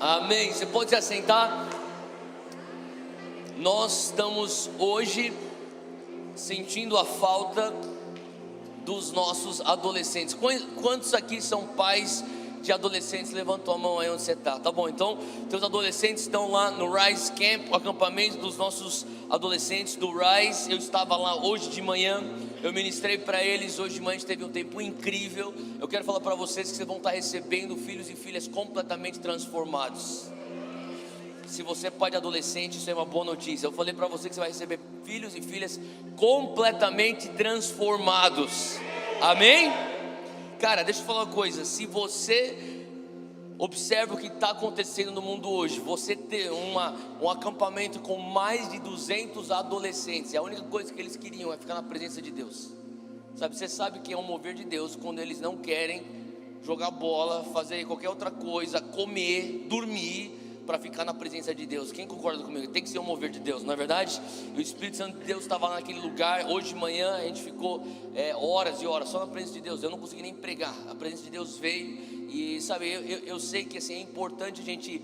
Amém. Você pode se assentar. Nós estamos hoje sentindo a falta dos nossos adolescentes. Quantos aqui são pais de adolescentes? Levantou a mão aí onde você está. Tá bom, então teus adolescentes estão lá no Rise Camp, o acampamento dos nossos adolescentes do Rise. Eu estava lá hoje de manhã, eu ministrei para eles. Hoje de manhã a gente teve um tempo incrível. Eu quero falar para vocês que vocês vão estar recebendo filhos e filhas completamente transformados. Se você é pai de adolescente, isso é uma boa notícia. Eu falei para você que você vai receber filhos e filhas completamente transformados. Amém? Cara, deixa eu falar uma coisa. Se você observa o que está acontecendo no mundo hoje, você ter um acampamento com mais de 200 adolescentes, a única coisa que eles queriam é ficar na presença de Deus. Sabe, você sabe que é um mover de Deus quando eles não querem jogar bola, fazer qualquer outra coisa, comer, dormir, para ficar na presença de Deus. Quem concorda comigo? Tem que ser um mover de Deus, não é verdade? E o Espírito Santo de Deus estava lá naquele lugar. Hoje de manhã a gente ficou horas e horas só na presença de Deus. Eu não consegui nem pregar. A presença de Deus veio. E sabe, eu sei que assim, é importante a gente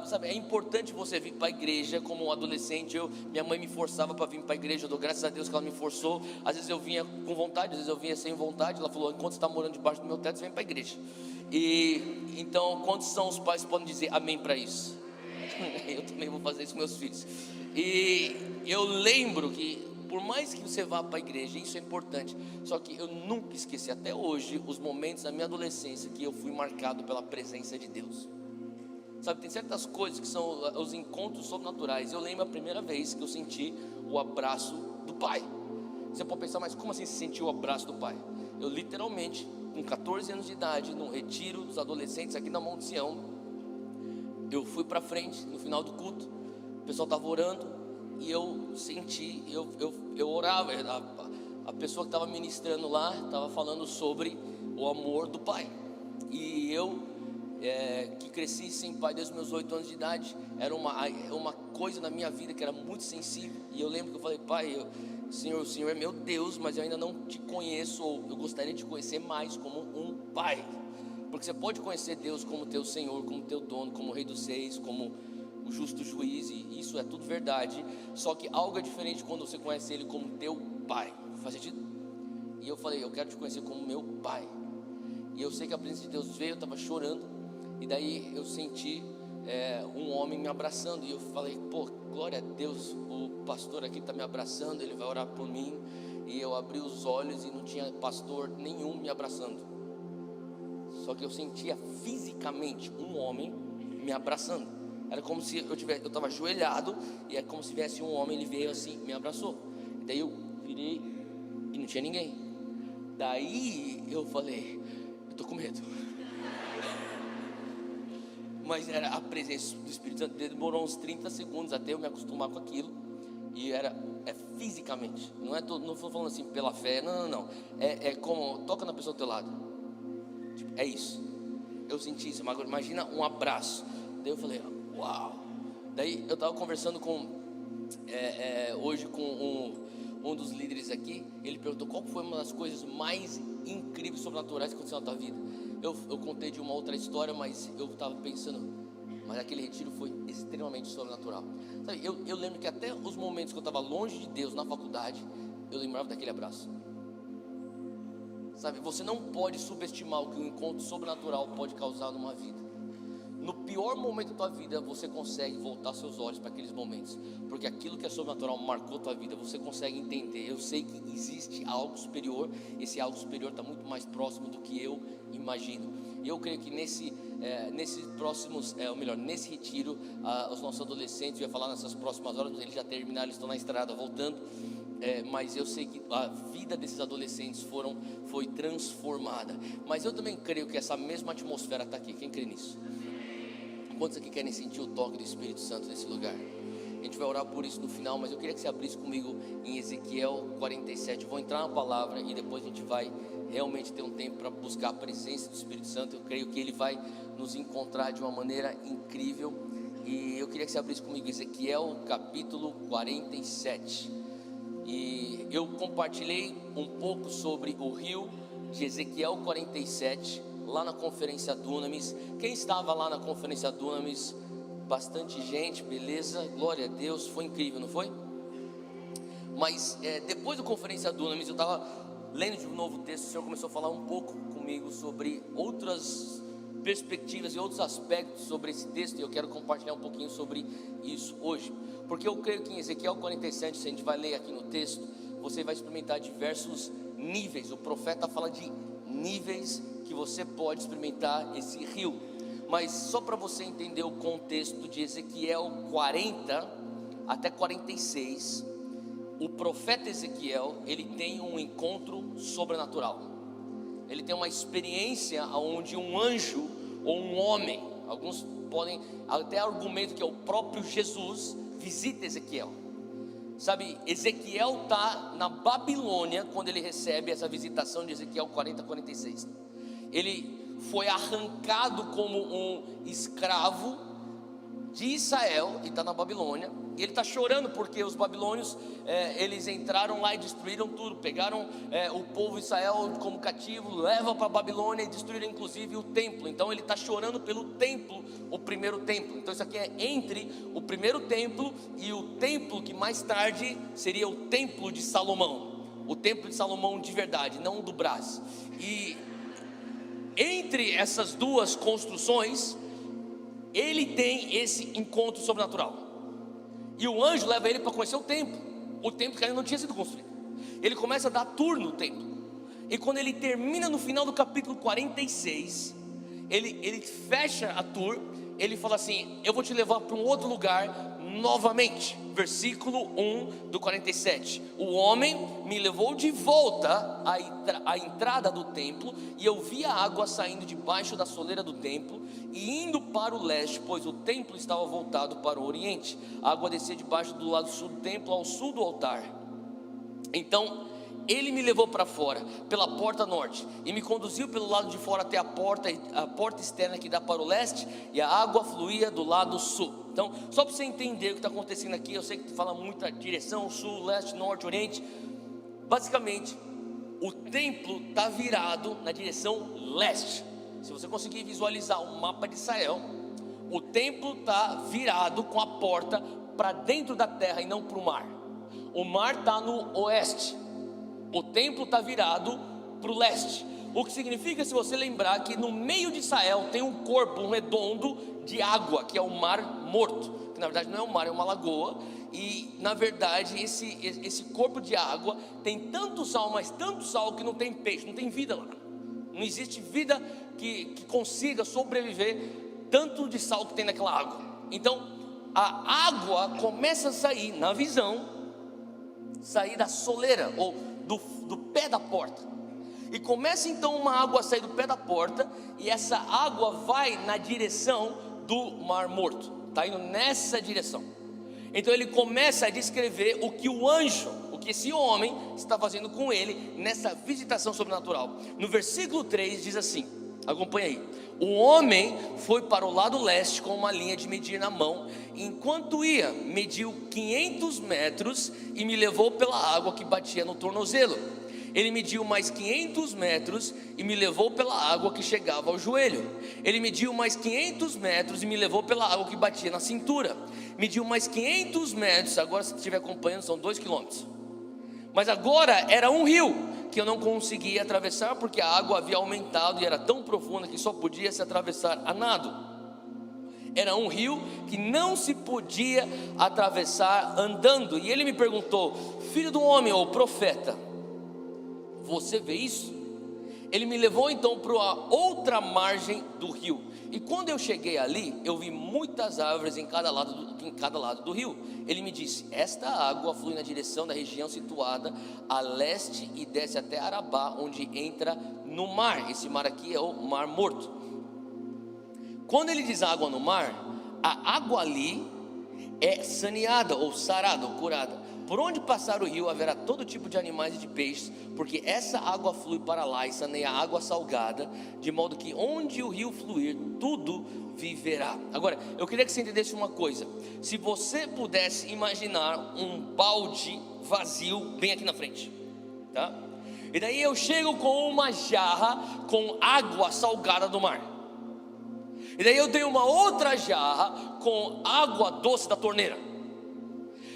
sabe, é importante você vir para a igreja como um adolescente. Minha mãe me forçava para vir para a igreja. Eu dou graças a Deus que ela me forçou. Às vezes eu vinha com vontade, às vezes eu vinha sem vontade. Ela falou: enquanto você está morando debaixo do meu teto, você vem para a igreja. E então, quantos são os pais que podem dizer amém para isso? Eu também vou fazer isso com meus filhos. E eu lembro que por mais que você vá para a igreja, isso é importante. Só que eu nunca esqueci até hoje os momentos da minha adolescência que eu fui marcado pela presença de Deus. Sabe, tem certas coisas que são os encontros sobrenaturais. Eu lembro a primeira vez que eu senti o abraço do Pai. Você pode pensar, mas como assim você sentiu o abraço do Pai? Eu literalmente, com 14 anos de idade, num retiro dos adolescentes aqui na Monte Sião, eu fui para frente no final do culto. O pessoal estava orando e eu senti, eu orava. A pessoa que estava ministrando lá estava falando sobre o amor do Pai. E eu, que cresci sem pai desde os meus 8 anos de idade, era uma coisa na minha vida que era muito sensível. E eu lembro que eu falei: Pai, o Senhor é meu Deus, mas eu ainda não te conheço, ou eu gostaria de te conhecer mais como um pai. Porque você pode conhecer Deus como teu Senhor, como teu dono, como o Rei dos Reis, como o justo juiz, e isso é tudo verdade. Só que algo é diferente quando você conhece Ele como teu pai. Faz sentido? E eu falei: eu quero te conhecer como meu pai. E eu sei que a presença de Deus veio, eu estava chorando. E daí eu senti um homem me abraçando. E eu falei: pô, glória a Deus, o pastor aqui está me abraçando, ele vai orar por mim. E eu abri os olhos e não tinha pastor nenhum me abraçando. Só que eu sentia fisicamente um homem me abraçando. Era como se eu estava ajoelhado, e é como se viesse um homem, ele veio assim, me abraçou. E daí eu virei e não tinha ninguém. Daí eu falei: eu estou com medo. Mas era a presença do Espírito Santo. Demorou uns 30 segundos até eu me acostumar com aquilo. E é fisicamente. Não estou falando assim pela fé. Não. É como toca na pessoa do teu lado. Tipo, é isso. Eu senti isso. Mas imagina um abraço. Daí eu falei: uau. Daí eu estava conversando hoje com um dos líderes aqui. Ele perguntou qual foi uma das coisas mais incríveis, sobrenaturais que aconteceu na tua vida. Eu contei de uma outra história, mas eu estava pensando, mas aquele retiro foi extremamente sobrenatural. Sabe, eu lembro que até os momentos que eu estava longe de Deus na faculdade, eu lembrava daquele abraço. Sabe, você não pode subestimar o que um encontro sobrenatural pode causar numa vida. No pior momento da tua vida, você consegue voltar seus olhos para aqueles momentos, porque aquilo que é sobrenatural marcou tua vida, você consegue entender. Eu sei que existe algo superior. Esse algo superior está muito mais próximo do que eu imagino. E eu creio que nesse retiro, os nossos adolescentes, eu ia falar nessas próximas horas, mas eles já terminaram, eles estão na estrada voltando. Mas eu sei que a vida desses adolescentes foi transformada. Mas eu também creio que essa mesma atmosfera está aqui. Quem crê nisso? Quantos aqui querem sentir o toque do Espírito Santo nesse lugar? A gente vai orar por isso no final, mas eu queria que você abrisse comigo em Ezequiel 47. Eu vou entrar na palavra e depois a gente vai realmente ter um tempo para buscar a presença do Espírito Santo. Eu creio que Ele vai nos encontrar de uma maneira incrível. E eu queria que você abrisse comigo Ezequiel capítulo 47. E eu compartilhei um pouco sobre o rio de Ezequiel 47 lá na Conferência Dunamis. Quem estava lá na Conferência Dunamis? Bastante gente, beleza, glória a Deus, foi incrível, não foi? Mas depois da Conferência Dunamis, eu estava lendo de novo o texto, o Senhor começou a falar um pouco comigo sobre outras perspectivas e outros aspectos sobre esse texto, e eu quero compartilhar um pouquinho sobre isso hoje, porque eu creio que em Ezequiel 47, se a gente vai ler aqui no texto, você vai experimentar diversos níveis. O profeta fala de níveis que você pode experimentar esse rio, mas só para você entender o contexto de Ezequiel 40 até 46, o profeta Ezequiel, ele tem um encontro sobrenatural. Ele tem uma experiência onde um anjo ou um homem, alguns podem até argumentar que é o próprio Jesus, visita Ezequiel. Sabe, Ezequiel está na Babilônia quando ele recebe essa visitação de Ezequiel 40, 46. Ele foi arrancado como um escravo de Israel e está na Babilônia. E ele está chorando porque os babilônios, eles entraram lá e destruíram tudo. Pegaram o povo de Israel como cativo, levam para a Babilônia e destruíram inclusive o templo. Então ele está chorando pelo templo, o primeiro templo. Então isso aqui é entre o primeiro templo e o templo que mais tarde seria o templo de Salomão. O templo de Salomão de verdade, não o do Brás. E entre essas duas construções, ele tem esse encontro sobrenatural. E o anjo leva ele para conhecer o templo que ainda não tinha sido construído. Ele começa a dar tour no templo. E quando ele termina no final do capítulo 46, ele fecha a tour. Ele fala assim: eu vou te levar para um outro lugar novamente. Versículo 1 do 47. O homem me levou de volta à entrada do templo, e eu vi a água saindo debaixo da soleira do templo e indo para o leste, pois o templo estava voltado para o oriente. A água descia debaixo do lado sul do templo, ao sul do altar. Então ele me levou para fora, pela porta norte, e me conduziu pelo lado de fora até a porta externa que dá para o leste, e a água fluía do lado sul. Então, só para você entender o que está acontecendo aqui, eu sei que fala muita direção, sul, leste, norte, oriente. Basicamente, o templo está virado na direção leste. Se você conseguir visualizar o mapa de Israel, o templo está virado com a porta para dentro da terra e não para o mar. O mar está no oeste. O templo está virado para o leste. O que significa, se você lembrar, que no meio de Israel tem um corpo, um redondo de água, que é o Mar Morto. Que na verdade não é um mar, é uma lagoa. E na verdade esse corpo de água tem tanto sal, mas tanto sal que não tem peixe, não tem vida lá. Não existe vida que consiga sobreviver tanto de sal que tem naquela água. Então a água começa a sair, na visão, sair da soleira ou do pé da porta, e começa então uma água a sair do pé da porta, e essa água vai na direção do Mar Morto, está indo nessa direção. Então ele começa a descrever o que o anjo, o que esse homem está fazendo com ele nessa visitação sobrenatural. No versículo 3 diz assim, acompanha aí: o homem foi para o lado leste com uma linha de medir na mão. Enquanto ia, mediu 500 metros e me levou pela água que batia no tornozelo. Ele mediu mais 500 metros e me levou pela água que chegava ao joelho. Ele mediu mais 500 metros e me levou pela água que batia na cintura. Mediu mais 500 metros, agora se estiver acompanhando são 2 quilômetros. Mas agora era um rio que eu não conseguia atravessar, porque a água havia aumentado e era tão profunda que só podia se atravessar a nado. Era um rio que não se podia atravessar andando. E ele me perguntou: filho do homem ou profeta, você vê isso? Ele me levou então para a outra margem do rio. E quando eu cheguei ali, eu vi muitas árvores em cada lado do rio. Ele me disse: esta água flui na direção da região situada a leste e desce até Arabá, onde entra no mar. Esse mar aqui é o Mar Morto. Quando ele diz água no mar, a água ali é saneada ou sarada ou curada. Por onde passar o rio haverá todo tipo de animais e de peixes, porque essa água flui para lá e saneia a água salgada, de modo que onde o rio fluir, tudo viverá. Agora, eu queria que você entendesse uma coisa. Se você pudesse imaginar um balde vazio bem aqui na frente, tá? E daí eu chego com uma jarra com água salgada do mar. E daí eu tenho uma outra jarra com água doce da torneira.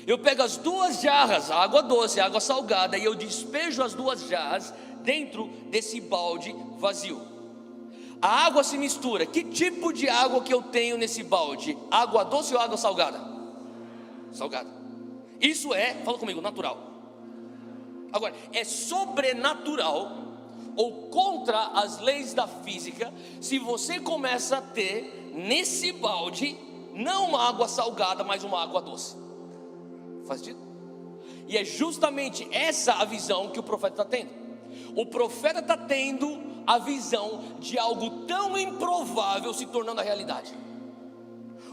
Eu pego as duas jarras, a água doce e a água salgada, e eu despejo as duas jarras dentro desse balde vazio. A água se mistura. Que tipo de água que eu tenho nesse balde? Água doce ou água salgada? Salgada. Isso é, fala comigo, natural. Agora, é sobrenatural ou contra as leis da física se você começa a ter nesse balde não uma água salgada, mas uma água doce. Faz sentido? E é justamente essa a visão que o profeta está tendo. O profeta está tendo a visão de algo tão improvável se tornando a realidade.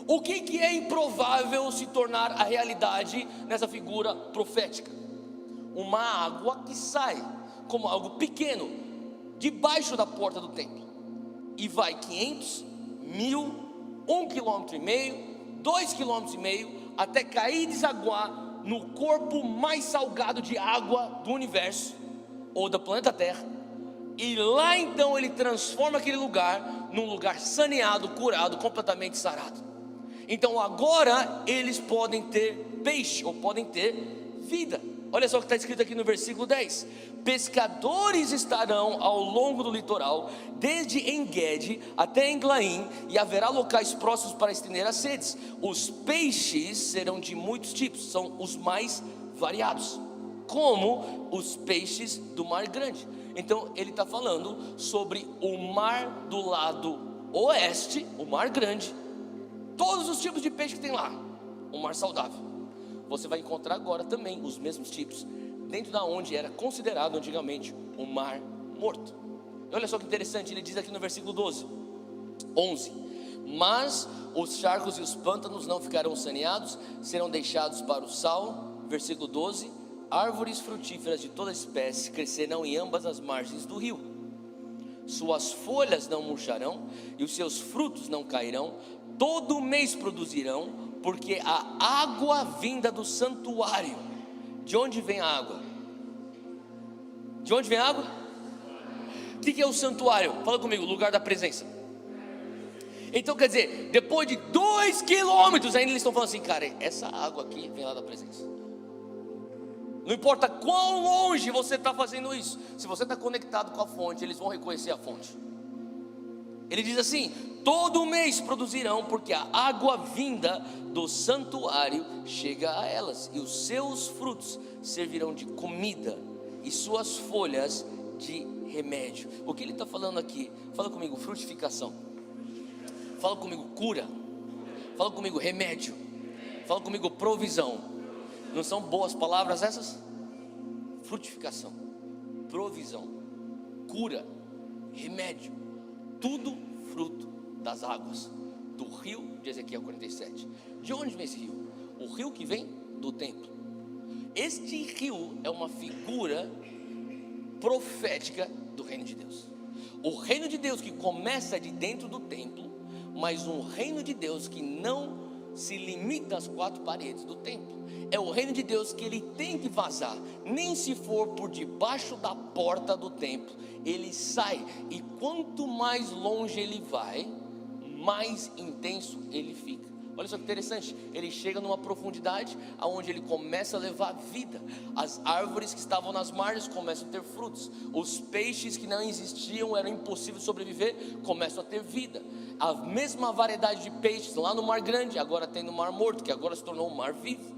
O que é improvável se tornar a realidade nessa figura profética? Uma água que sai como algo pequeno debaixo da porta do templo e vai 500, 1000, 1,5 km, 2,5 km, até cair e desaguar no corpo mais salgado de água do universo ou do planeta Terra. E lá então ele transforma aquele lugar num lugar saneado, curado, completamente sarado. Então agora eles podem ter peixe, ou podem ter vida. Olha só o que está escrito aqui no versículo 10: pescadores estarão ao longo do litoral, desde En-Gedi até Englaim, e haverá locais próximos para estender as sedes. Os peixes serão de muitos tipos, são os mais variados, como os peixes do mar grande. Então ele está falando sobre o mar do lado oeste, o mar grande, todos os tipos de peixe que tem lá, um mar saudável. Você vai encontrar agora também os mesmos tipos dentro da onde era considerado antigamente o mar morto. E olha só que interessante, ele diz aqui no versículo 11: mas os charcos e os pântanos não ficarão saneados, serão deixados para o sal. Versículo 12: árvores frutíferas de toda espécie crescerão em ambas as margens do rio, suas folhas não murcharão e os seus frutos não cairão, todo mês produzirão, porque a água vinda do santuário. De onde vem a água? De onde vem a água? O que é o santuário? Fala comigo, lugar da presença. Então quer dizer, depois de 2 quilômetros ainda eles estão falando assim, cara, essa água aqui vem lá da presença. Não importa quão longe você está fazendo isso, se você está conectado com a fonte, eles vão reconhecer a fonte. Ele diz assim: todo mês produzirão, porque a água vinda do santuário chega a elas, e os seus frutos servirão de comida, e suas folhas de remédio. O que ele está falando aqui? Fala comigo, frutificação. Fala comigo, cura. Fala comigo, remédio. Fala comigo, provisão. Não são boas palavras essas? Frutificação, provisão, cura, remédio, tudo fruto das águas do rio de Ezequiel 47. De onde vem esse rio? O rio que vem do templo. Este rio é uma figura profética do reino de Deus. O reino de Deus que começa de dentro do templo, mas um reino de Deus que não se limita às 4 paredes do templo. É o reino de Deus que ele tem que vazar, nem se for por debaixo da porta do templo, ele sai, e quanto mais longe ele vai, mais intenso ele fica. Olha só que interessante, ele chega numa profundidade aonde ele começa a levar vida. As árvores que estavam nas margens começam a ter frutos, os peixes que não existiam, eram impossível sobreviver, começam a ter vida. A mesma variedade de peixes lá no mar grande, agora tem no mar morto, que agora se tornou um mar vivo.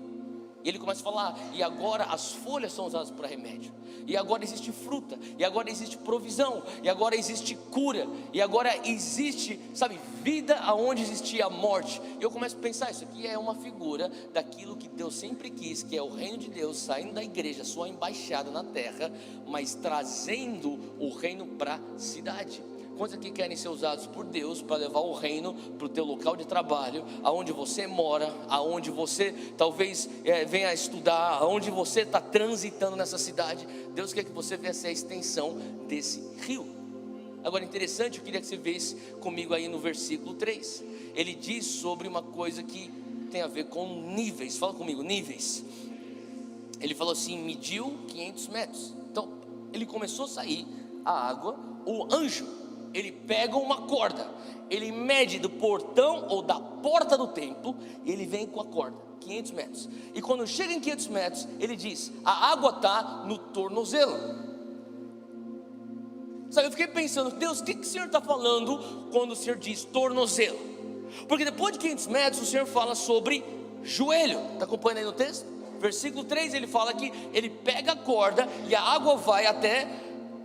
E ele começa a falar, e agora as folhas são usadas para remédio, e agora existe fruta, e agora existe provisão, e agora existe cura, e agora existe, sabe, vida aonde existia a morte. E eu começo a pensar, isso aqui é uma figura daquilo que Deus sempre quis, que é o reino de Deus saindo da igreja, sua embaixada na terra, mas trazendo o reino para a cidade. Quantos aqui querem ser usados por Deus para levar o reino para o teu local de trabalho, aonde você mora, aonde você talvez venha estudar, aonde você está transitando nessa cidade? Deus quer que você venha ser a extensão desse rio. Agora interessante, eu queria que você visse comigo aí no versículo 3. Ele diz sobre uma coisa que tem a ver com níveis. Fala comigo, níveis. Ele falou assim, mediu 500 metros. Então ele começou a sair a água, o anjo, ele pega uma corda, ele mede do portão ou da porta do templo, e ele vem com a corda, 500 metros, e quando chega em 500 metros, ele diz, a água está no tornozelo. Sabe, eu fiquei pensando, Deus, o que o Senhor está falando quando o Senhor diz tornozelo? Porque depois de 500 metros, o Senhor fala sobre joelho. Está acompanhando aí no texto? Versículo 3, ele fala que ele pega a corda e a água vai até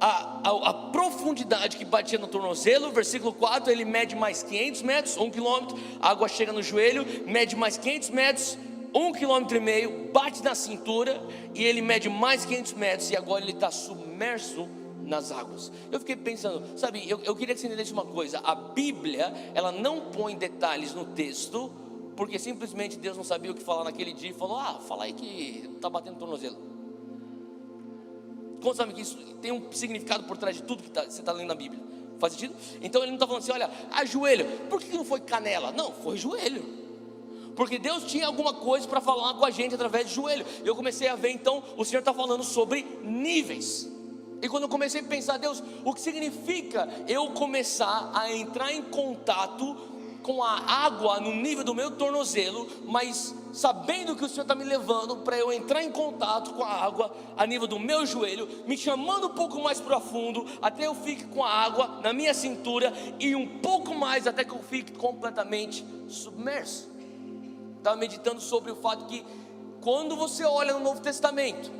a profundidade que batia no tornozelo. Versículo 4, ele mede mais 500 metros, 1 quilômetro, a água chega no joelho, mede mais 500 metros, 1,5 quilômetro, bate na cintura, e ele mede mais 500 metros, e agora ele está submerso nas águas. Eu fiquei pensando, sabe, eu queria que você entendesse uma coisa, a Bíblia, ela não põe detalhes no texto, porque simplesmente Deus não sabia o que falar naquele dia, e falou, fala aí que está batendo tornozelo. Como sabe que isso tem um significado por trás de tudo que você está lendo na Bíblia? Faz sentido? Então ele não está falando assim, olha, joelho, por que não foi canela? Não, foi joelho, porque Deus tinha alguma coisa para falar com a gente através de joelho. Eu comecei a ver, então, o Senhor está falando sobre níveis. E quando eu comecei a pensar, Deus, o que significa eu começar a entrar em contato com a água no nível do meu tornozelo, mas sabendo que o Senhor está me levando para eu entrar em contato com a água a nível do meu joelho, me chamando um pouco mais profundo, até eu fique com a água na minha cintura, e um pouco mais até que eu fique completamente submerso. Estava meditando sobre o fato que, quando você olha no Novo Testamento,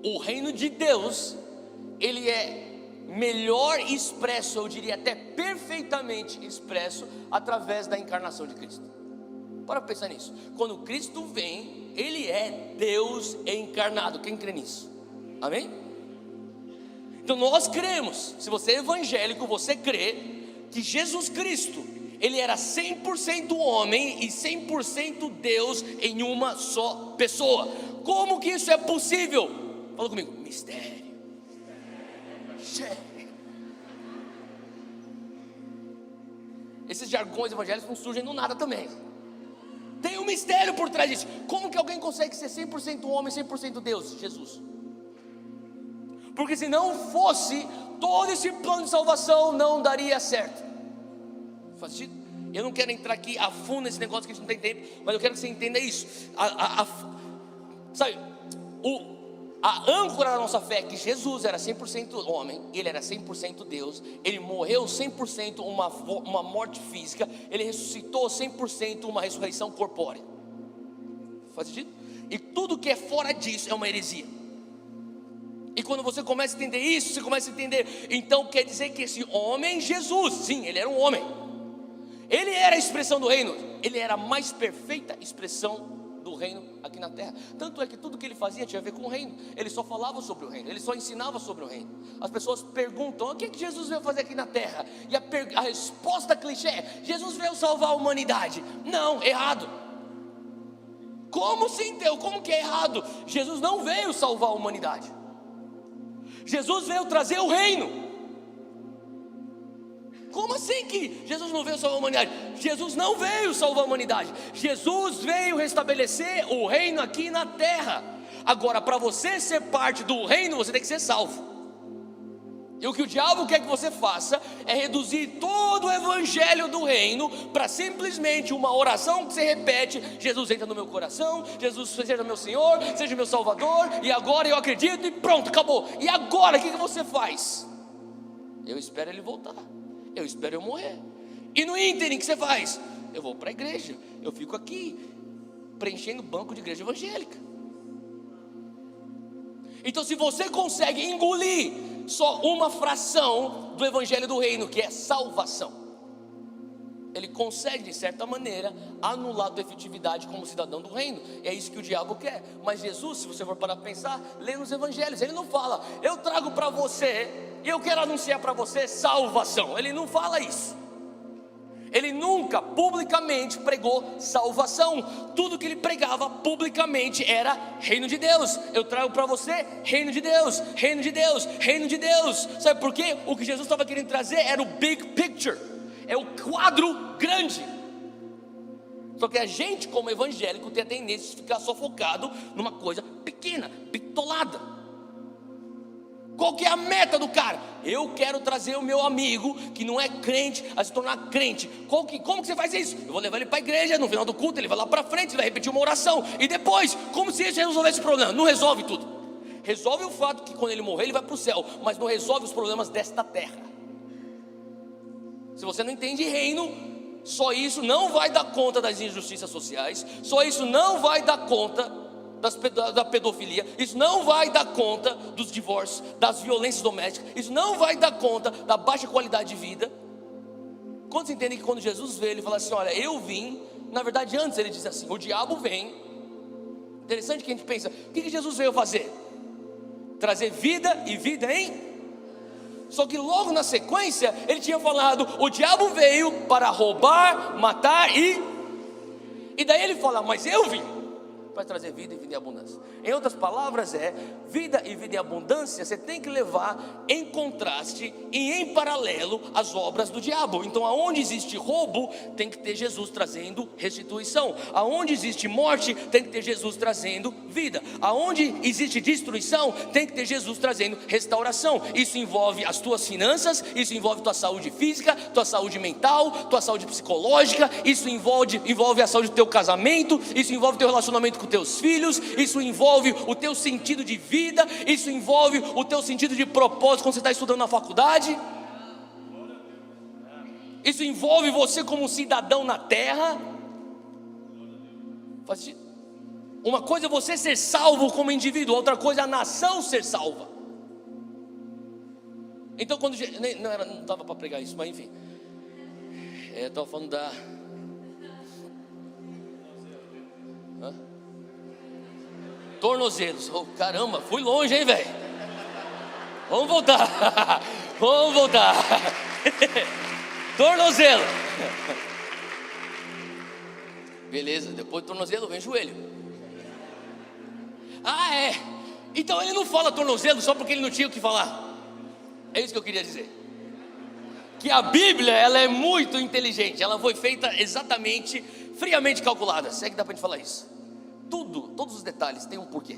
o reino de Deus, ele é melhor expresso, eu diria até perfeitamente expresso, através da encarnação de Cristo. Para pensar nisso, quando Cristo vem, ele é Deus encarnado. Quem crê nisso? Amém? Então nós cremos, se você é evangélico, você crê que Jesus Cristo, ele era 100% homem e 100% Deus em uma só pessoa. Como que isso é possível? Fala comigo, mistério. Esses jargões evangélicos não surgem do nada também. Tem um mistério por trás disso. Como que alguém consegue ser 100% homem, 100% Deus? Jesus. Porque se não fosse, todo esse plano de salvação não daria certo. Faz sentido? Eu não quero entrar aqui a fundo nesse negócio que a gente não tem tempo, mas eu quero que você entenda isso. Sabe, a âncora da nossa fé é que Jesus era 100% homem, ele era 100% Deus, ele morreu 100% uma morte física, ele ressuscitou 100% uma ressurreição corpórea. Faz sentido? E tudo que é fora disso é uma heresia. E quando você começa a entender isso, você começa a entender, então quer dizer que esse homem, Jesus, sim, ele era um homem, ele era a expressão do reino, ele era a mais perfeita expressão do reino aqui na terra. Tanto é que tudo que ele fazia tinha a ver com o reino. Ele só falava sobre o reino, ele só ensinava sobre o reino. As pessoas perguntam, o que Jesus veio fazer aqui na terra? E a resposta clichê é, Jesus veio salvar a humanidade. Não, errado. Como assim, Deus? Como que é errado? Jesus não veio salvar a humanidade, Jesus veio trazer o reino. Como assim que Jesus não veio salvar a humanidade? Jesus não veio salvar a humanidade, Jesus veio restabelecer o reino aqui na terra. Agora, para você ser parte do reino, você tem que ser salvo. E o que o diabo quer que você faça é reduzir todo o evangelho do reino para simplesmente uma oração que você repete: Jesus entra no meu coração, Jesus seja meu Senhor, seja meu Salvador, e agora eu acredito, e pronto, acabou. E agora o que você faz? Eu espero ele voltar, eu espero eu morrer. E no ínterim, o que você faz? Eu vou para a igreja, eu fico aqui preenchendo banco de igreja evangélica. Então, se você consegue engolir só uma fração do evangelho do reino, que é salvação, ele consegue, de certa maneira, anular a tua efetividade como cidadão do reino. É isso que o diabo quer. Mas Jesus, se você for parar para pensar, lê nos evangelhos, ele não fala: eu trago para você, eu quero anunciar para você salvação. Ele não fala isso. Ele nunca publicamente pregou salvação. Tudo que ele pregava publicamente era reino de Deus. Eu trago para você reino de Deus, reino de Deus, reino de Deus. Sabe por quê? O que Jesus estava querendo trazer era o big picture, é o quadro grande. Só que a gente, como evangélico, tem a tendência de ficar só focado numa coisa pequena, bitolada. Qual que é a meta do cara? Eu quero trazer o meu amigo que não é crente a se tornar crente. Como que você faz isso? Eu vou levar ele para a igreja, no final do culto ele vai lá para frente, ele vai repetir uma oração. E depois, como se isso resolvesse o problema? Não resolve tudo. Resolve o fato que quando ele morrer ele vai para o céu, mas não resolve os problemas desta terra. Se você não entende reino, só isso não vai dar conta das injustiças sociais, só isso não vai dar conta da pedofilia, isso não vai dar conta dos divórcios, das violências domésticas, isso não vai dar conta da baixa qualidade de vida. Quantos entendem que quando Jesus veio, ele fala assim: olha, eu vim, na verdade antes ele diz assim, o diabo vem. Interessante que a gente pensa, o que Jesus veio fazer? Trazer vida e vida em... Só que logo na sequência ele tinha falado, o diabo veio para roubar, matar e daí ele fala, mas eu vim para trazer vida e vida em abundância. Em outras palavras vida e vida em abundância você tem que levar em contraste e em paralelo às obras do diabo. Então aonde existe roubo, tem que ter Jesus trazendo restituição. Aonde existe morte, tem que ter Jesus trazendo vida. Aonde existe destruição, tem que ter Jesus trazendo restauração. Isso envolve as tuas finanças, isso envolve tua saúde física, tua saúde mental, tua saúde psicológica, isso envolve a saúde do teu casamento, isso envolve teu relacionamento com teus filhos, isso envolve o teu sentido de vida, isso envolve o teu sentido de propósito quando você está estudando na faculdade, isso envolve você como um cidadão na terra. Uma coisa é você ser salvo como indivíduo, outra coisa é a nação ser salva. Então quando não estava para pregar isso, mas enfim, eu estava falando da... tornozelos. Oh, caramba, fui longe, hein, velho? Vamos voltar. Vamos voltar. Tornozelo. Beleza, depois do tornozelo vem joelho. Ah, é. Então ele não fala tornozelo só porque ele não tinha o que falar. É isso que eu queria dizer. Que a Bíblia, ela é muito inteligente. Ela foi feita exatamente, friamente calculada. Se é que dá pra gente falar isso. Todos os detalhes têm um porquê.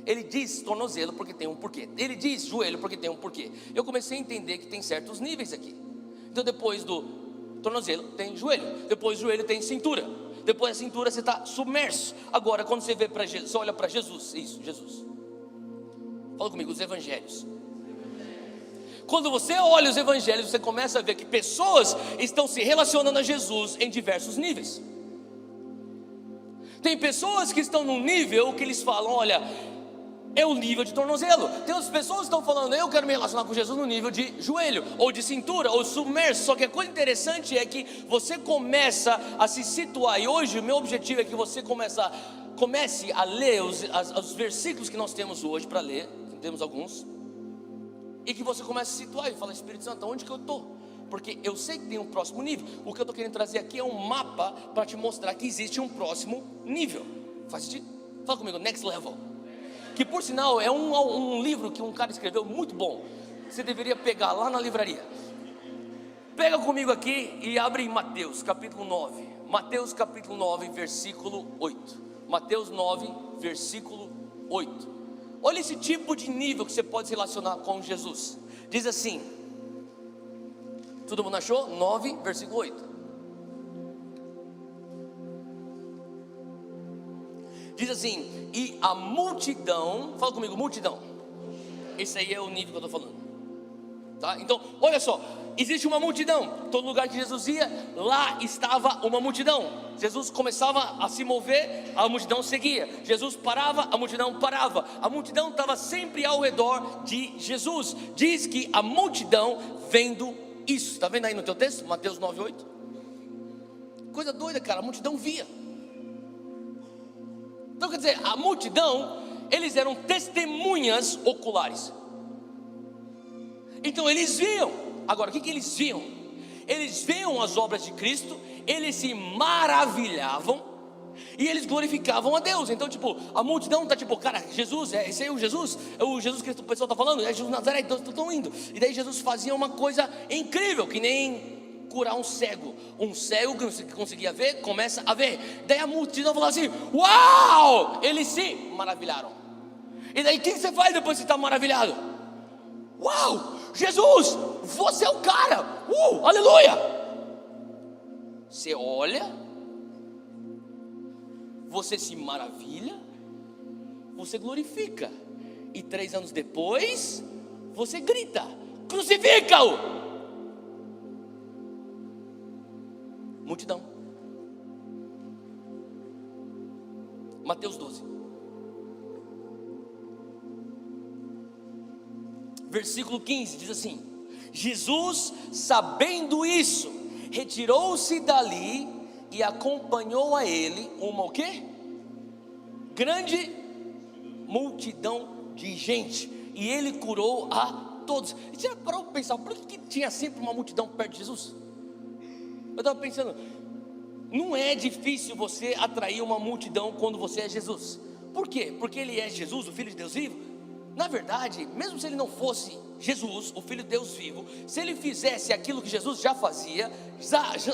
Ele diz tornozelo porque tem um porquê. Ele diz joelho porque tem um porquê. Eu comecei a entender que tem certos níveis aqui. Então depois do tornozelo tem joelho. Depois do joelho tem cintura. Depois da cintura você está submerso. Agora quando você vê para Jesus, você olha para Jesus. Isso, Jesus. Fala comigo, os evangelhos. Quando você olha os evangelhos, você começa a ver que pessoas estão se relacionando a Jesus em diversos níveis. Tem pessoas que estão num nível que eles falam, olha, é o nível de tornozelo. Tem outras pessoas que estão falando, eu quero me relacionar com Jesus no nível de joelho, ou de cintura, ou submerso. Só que a coisa interessante é que você começa a se situar. E hoje o meu objetivo é que você comece a ler os versículos que nós temos hoje para ler. Temos alguns. E que você comece a se situar e falar, Espírito Santo, onde que eu estou? Porque eu sei que tem um próximo nível. O que eu estou querendo trazer aqui é um mapa para te mostrar que existe um próximo nível. Faz sentido? Fala comigo, next level. Que por sinal é um livro que um cara escreveu muito bom. Você deveria pegar lá na livraria. Pega comigo aqui e abre em Mateus capítulo 9. Mateus capítulo 9 versículo 8. Mateus 9 versículo 8. Olha esse tipo de nível que você pode se relacionar com Jesus. Diz assim, todo mundo achou? 9 versículo 8. Diz assim, e a multidão, fala comigo, multidão. Esse aí é o nível que eu estou falando, tá? Então, olha só, existe uma multidão. Todo lugar que Jesus ia, lá estava uma multidão. Jesus começava a se mover, a multidão seguia. Jesus parava, a multidão parava. A multidão estava sempre ao redor de Jesus. Diz que a multidão vendo isso. Está vendo aí no teu texto? Mateus 9:8. Coisa doida, cara, a multidão via. Então quer dizer, a multidão, eles eram testemunhas oculares. Então eles viam. Agora, o que eles viam? Eles viam as obras de Cristo, eles se maravilhavam e eles glorificavam a Deus. Então tipo, a multidão está tipo, cara, Jesus, esse aí é o Jesus que o pessoal está falando, é Jesus Nazaré, então estão indo. E daí Jesus fazia uma coisa incrível, que nem curar um cego que conseguia ver, começa a ver. Daí a multidão falou assim, uau, eles se maravilharam. E daí o que você faz depois que você está maravilhado? Uau, Jesus, você é o cara, aleluia. Você olha, você se maravilha, você glorifica, e 3 anos depois, você grita: crucifica-o! Multidão. Mateus 12, versículo 15, diz assim: Jesus, sabendo isso, retirou-se dali e acompanhou a ele uma o quê? Grande multidão de gente, e ele curou a todos. E você parou para pensar, por que tinha sempre uma multidão perto de Jesus? Eu estava pensando, não é difícil você atrair uma multidão quando você é Jesus. Por quê? Porque ele é Jesus, o Filho de Deus vivo. Na verdade, mesmo se ele não fosse Jesus, o Filho de Deus vivo, se ele fizesse aquilo que Jesus já fazia,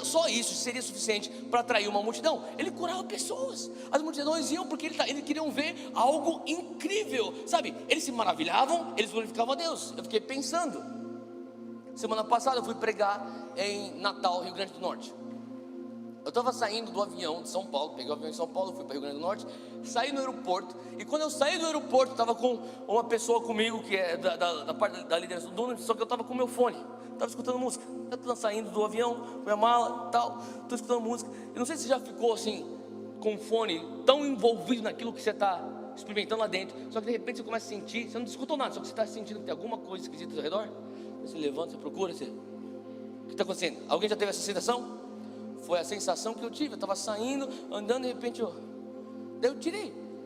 só isso seria suficiente para atrair uma multidão. Ele curava pessoas, as multidões iam porque eles queriam ver algo incrível, sabe? Eles se maravilhavam, eles glorificavam a Deus. Eu fiquei pensando, semana passada eu fui pregar em Natal, Rio Grande do Norte. Eu estava saindo do avião de São Paulo, peguei o avião em São Paulo, fui para Rio Grande do Norte, saí no aeroporto, e quando eu saí do aeroporto, estava com uma pessoa comigo, que é da parte da liderança do Dunamis, só que eu estava com o meu fone, estava escutando música, eu estava saindo do avião, minha mala, tal, estou escutando música. Eu não sei se você já ficou assim, com o fone, tão envolvido naquilo que você está experimentando lá dentro, só que de repente você começa a sentir, você não escutou nada, só que você está sentindo que tem alguma coisa esquisita ao redor. Você levanta, você procura, o que está acontecendo? Alguém já teve essa sensação? Foi a sensação que eu tive. Eu estava saindo, andando, de repente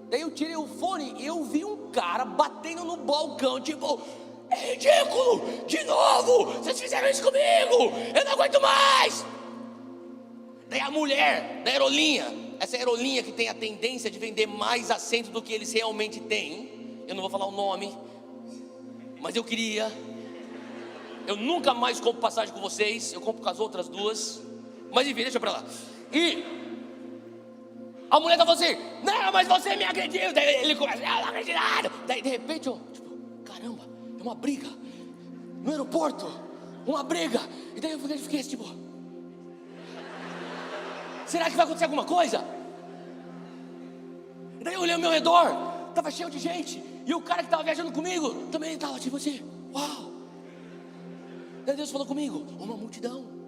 daí eu tirei o fone e eu vi um cara batendo no balcão, tipo: é ridículo, de novo, vocês fizeram isso comigo, eu não aguento mais. Daí a mulher da aerolinha, essa aerolinha que tem a tendência de vender mais assento do que eles realmente têm, eu não vou falar o nome, mas eu queria. Eu nunca mais compro passagem com vocês, eu compro com as outras duas. Mas enfim, deixa pra lá. E a mulher tá falando assim: não, mas você me agrediu. Daí ele começa: eu não acredito nada. Daí de repente eu, tipo, caramba, é uma briga no aeroporto, uma briga. E daí eu fiquei assim, tipo, será que vai acontecer alguma coisa? E daí eu olhei ao meu redor, tava cheio de gente, e o cara que tava viajando comigo também tava tipo assim: uau. Daí Deus falou comigo: uma multidão.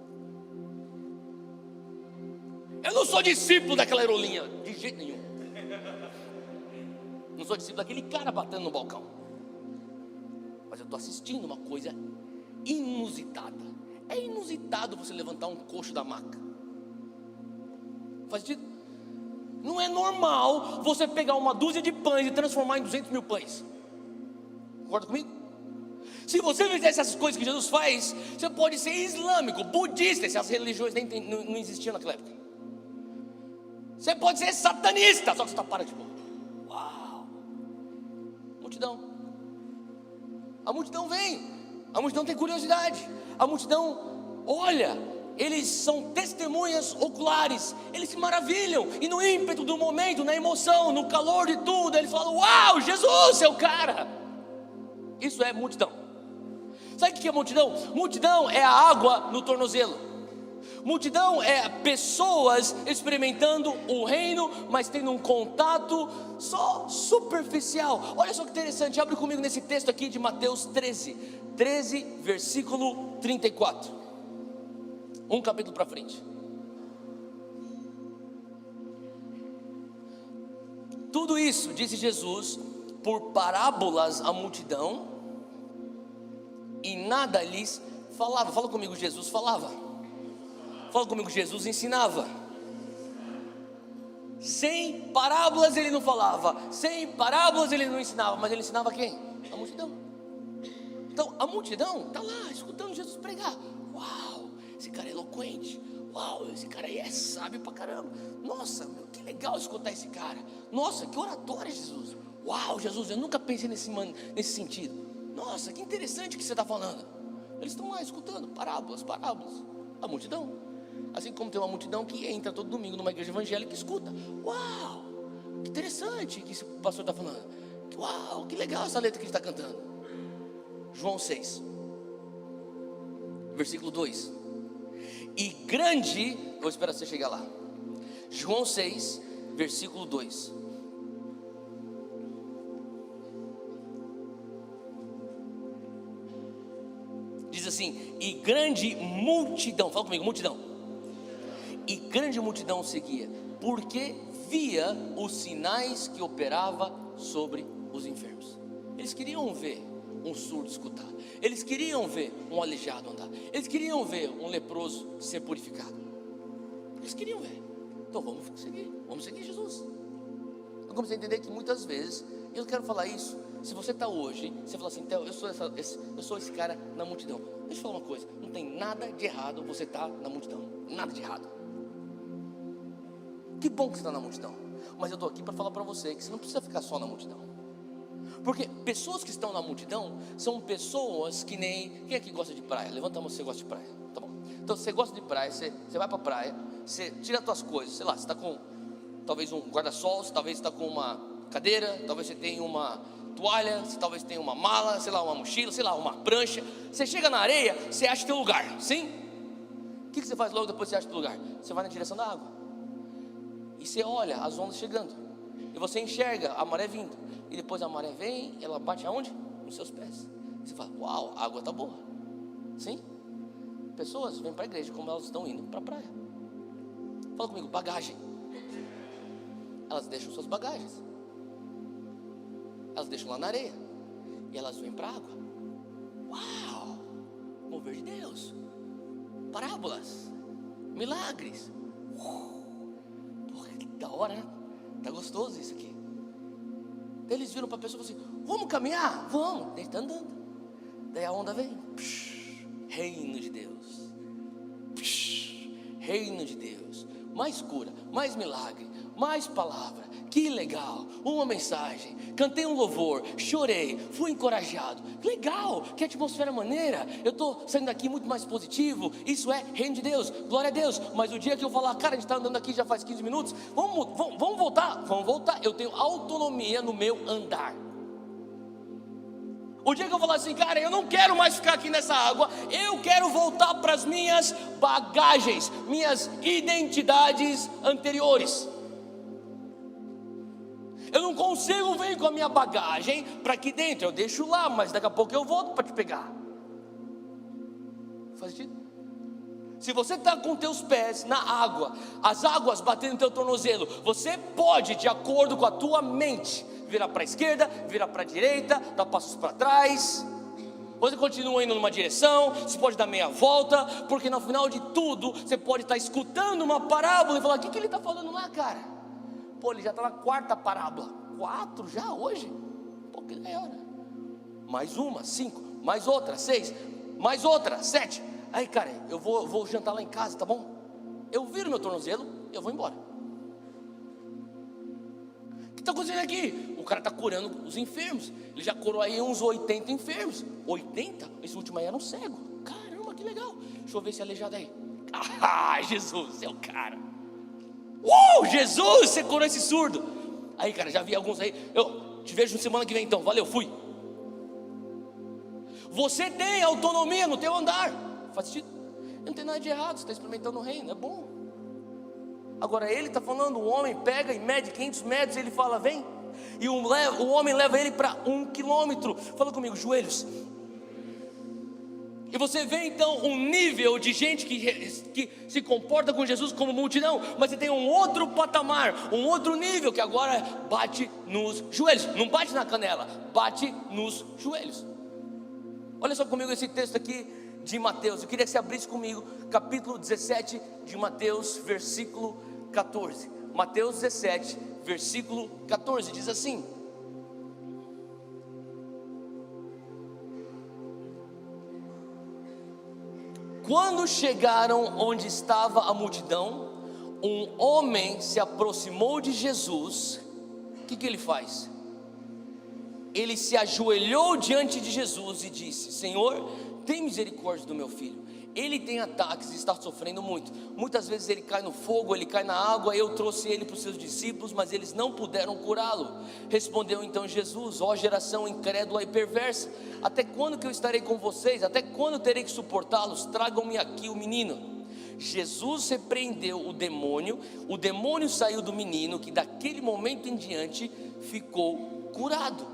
Eu não sou discípulo daquela aerolinha, de jeito nenhum. Não sou discípulo daquele cara batendo no balcão. Mas eu estou assistindo uma coisa inusitada. É inusitado você levantar um coxo da maca. Faz sentido? Não é normal você pegar uma dúzia de pães e transformar em 200 mil pães. Concorda comigo? Se você fizesse essas coisas que Jesus faz, você pode ser islâmico, budista, se as religiões não existiam naquela época. Você pode ser satanista, só que você está parado tipo, uau. Multidão. A multidão vem, a multidão tem curiosidade, a multidão olha, eles são testemunhas oculares, eles se maravilham, e no ímpeto do momento, na emoção, no calor de tudo, eles falam: uau, Jesus, seu cara. Isso é multidão. Sabe o que é multidão? Multidão é a água no tornozelo. Multidão é pessoas experimentando o reino, mas tendo um contato só superficial. Olha só que interessante, abre comigo nesse texto aqui de Mateus 13, versículo 34. Um capítulo para frente. Tudo isso, disse Jesus, por parábolas à multidão, e nada lhes falava. Fala comigo, Jesus falava. Fala comigo, Jesus ensinava. Sem parábolas ele não falava, sem parábolas ele não ensinava, mas ele ensinava quem? A multidão. Então a multidão está lá escutando Jesus pregar. Uau, esse cara é eloquente. Uau, esse cara aí é sábio pra caramba. Nossa, meu, que legal escutar esse cara. Nossa, que oratório, Jesus. Uau, Jesus, eu nunca pensei nesse sentido. Nossa, que interessante o que você está falando. Eles estão lá escutando parábolas. A multidão. Assim como tem uma multidão que entra todo domingo numa igreja evangélica e escuta. Uau, que interessante que esse pastor está falando. Uau, que legal essa letra que ele está cantando. João 6, versículo 2. E grande, vou esperar você chegar lá. João 6, versículo 2. Diz assim: e grande multidão, fala comigo, multidão. E grande multidão seguia, porque via os sinais que operava sobre os enfermos. Eles queriam ver um surdo escutar, eles queriam ver um aleijado andar, eles queriam ver um leproso ser purificado, eles queriam ver. Então vamos seguir Jesus. Eu comecei a entender que muitas vezes, e eu quero falar isso, se você está hoje, você fala assim, Theo, eu sou esse cara na multidão. Deixa eu falar uma coisa, não tem nada de errado você estar na multidão, nada de errado. Que bom que você está na multidão, mas eu estou aqui para falar para você que você não precisa ficar só na multidão. Porque pessoas que estão na multidão são pessoas que nem... Quem aqui gosta de praia? Levanta a mão se você gosta de praia. Tá bom. Então você gosta de praia, você vai para a praia, você tira as suas coisas, sei lá, você está com talvez um guarda-sol, talvez está com uma cadeira, talvez você tenha uma toalha, você talvez tenha uma mala, sei lá, uma mochila, sei lá, uma prancha. Você chega na areia, você acha teu lugar, sim? O que você faz logo depois que você acha teu lugar? Você vai na direção da água e você olha as ondas chegando, e você enxerga a maré vindo. E depois a maré vem, ela bate aonde? Nos seus pés. Você fala, uau, a água está boa. Sim? Pessoas vêm para a igreja como elas estão indo para a praia. Fala comigo, bagagem. Elas deixam suas bagagens, elas deixam lá na areia, e elas vêm para a água. Uau, mover de Deus, parábolas, milagres. Porra, que da hora, né? Tá gostoso isso aqui. Eles viram para a pessoa e falaram assim, vamos caminhar? Vamos. Ele está andando. Daí a onda vem. Reino de Deus. Reino de Deus. Mais cura, mais milagre, mais palavra. Que legal. Uma mensagem. Cantei um louvor, chorei, fui encorajado. Que legal, que atmosfera maneira. Eu estou saindo daqui muito mais positivo. Isso é reino de Deus, glória a Deus. Mas o dia que eu falar, cara, a gente está andando aqui já faz 15 minutos, vamos voltar. Vamos voltar, eu tenho autonomia no meu andar. O dia que eu falar assim, cara, eu não quero mais ficar aqui nessa água, eu quero voltar para as minhas bagagens, minhas identidades anteriores. Eu não consigo vir com a minha bagagem para aqui dentro, eu deixo lá, mas daqui a pouco eu volto para te pegar. Faz sentido? Se você está com teus pés na água, as águas batendo no teu tornozelo, você pode, de acordo com a tua mente, virar para a esquerda, virar para a direita, dar passos para trás. Você continua indo numa direção, você pode dar meia volta, porque no final de tudo, você pode estar escutando uma parábola e falar, o que ele está falando lá, cara? Pô, ele já está na 4ª parábola. 4 já hoje? Pô, que é hora. Mais uma, 5, mais outra, 6, mais outra, 7. Aí, cara, eu vou jantar lá em casa, tá bom? Eu viro meu tornozelo e eu vou embora. O que está acontecendo aqui? O cara está curando os enfermos. Ele já curou aí uns 80 enfermos. 80? Esse último aí era um cego. Caramba, que legal. Deixa eu ver esse aleijado aí. Ah, Jesus, é o cara. Jesus, você curou esse surdo. Aí, cara, já vi alguns aí. Eu te vejo na semana que vem então, valeu, fui. Você tem autonomia no teu andar. Faz sentido? Não tem nada de errado, você está experimentando o reino, é bom. Agora ele está falando, o homem pega e mede 500 metros, ele fala, vem. E o homem leva ele para 1 quilômetro. Fala comigo, joelhos. E você vê então um nível de gente que se comporta com Jesus como multidão, mas você tem um outro patamar, um outro nível que agora bate nos joelhos. Não bate na canela, bate nos joelhos. Olha só comigo esse texto aqui de Mateus. Eu queria que você abrisse comigo capítulo 17 de Mateus, versículo 14. Mateus 17, versículo 14, diz assim: quando chegaram onde estava a multidão, um homem se aproximou de Jesus. O que ele faz? Ele se ajoelhou diante de Jesus e disse: Senhor, tem misericórdia do meu filho. ele tem ataques e está sofrendo muito. Muitas vezes ele cai no fogo, ele cai na água. Eu trouxe ele para os seus discípulos, mas eles não puderam curá-lo. Respondeu então Jesus: ó geração incrédula e perversa, até quando que eu estarei com vocês? Até quando terei que suportá-los? Tragam-me aqui o menino. Jesus repreendeu o demônio saiu do menino, que daquele momento em diante ficou curado.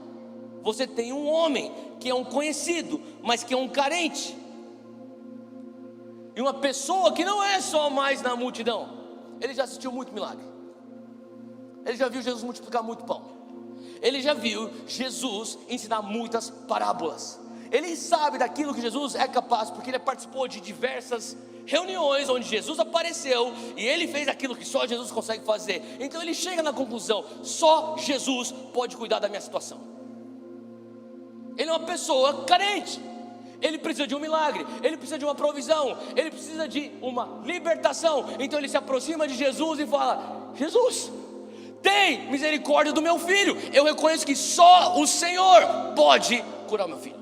Você tem um homem que é um conhecido, mas que é um carente, e uma pessoa que não é só mais na multidão. Ele já assistiu muito milagre, ele já viu Jesus multiplicar muito pão, ele já viu Jesus ensinar muitas parábolas, ele sabe daquilo que Jesus é capaz, porque ele participou de diversas reuniões onde Jesus apareceu e ele fez aquilo que só Jesus consegue fazer. Então ele chega na conclusão: só Jesus pode cuidar da minha situação. Ele é uma pessoa carente, ele precisa de um milagre, ele precisa de uma provisão, ele precisa de uma libertação. Então ele se aproxima de Jesus e fala: Jesus, tem misericórdia do meu filho. Eu reconheço que só o Senhor pode curar o meu filho.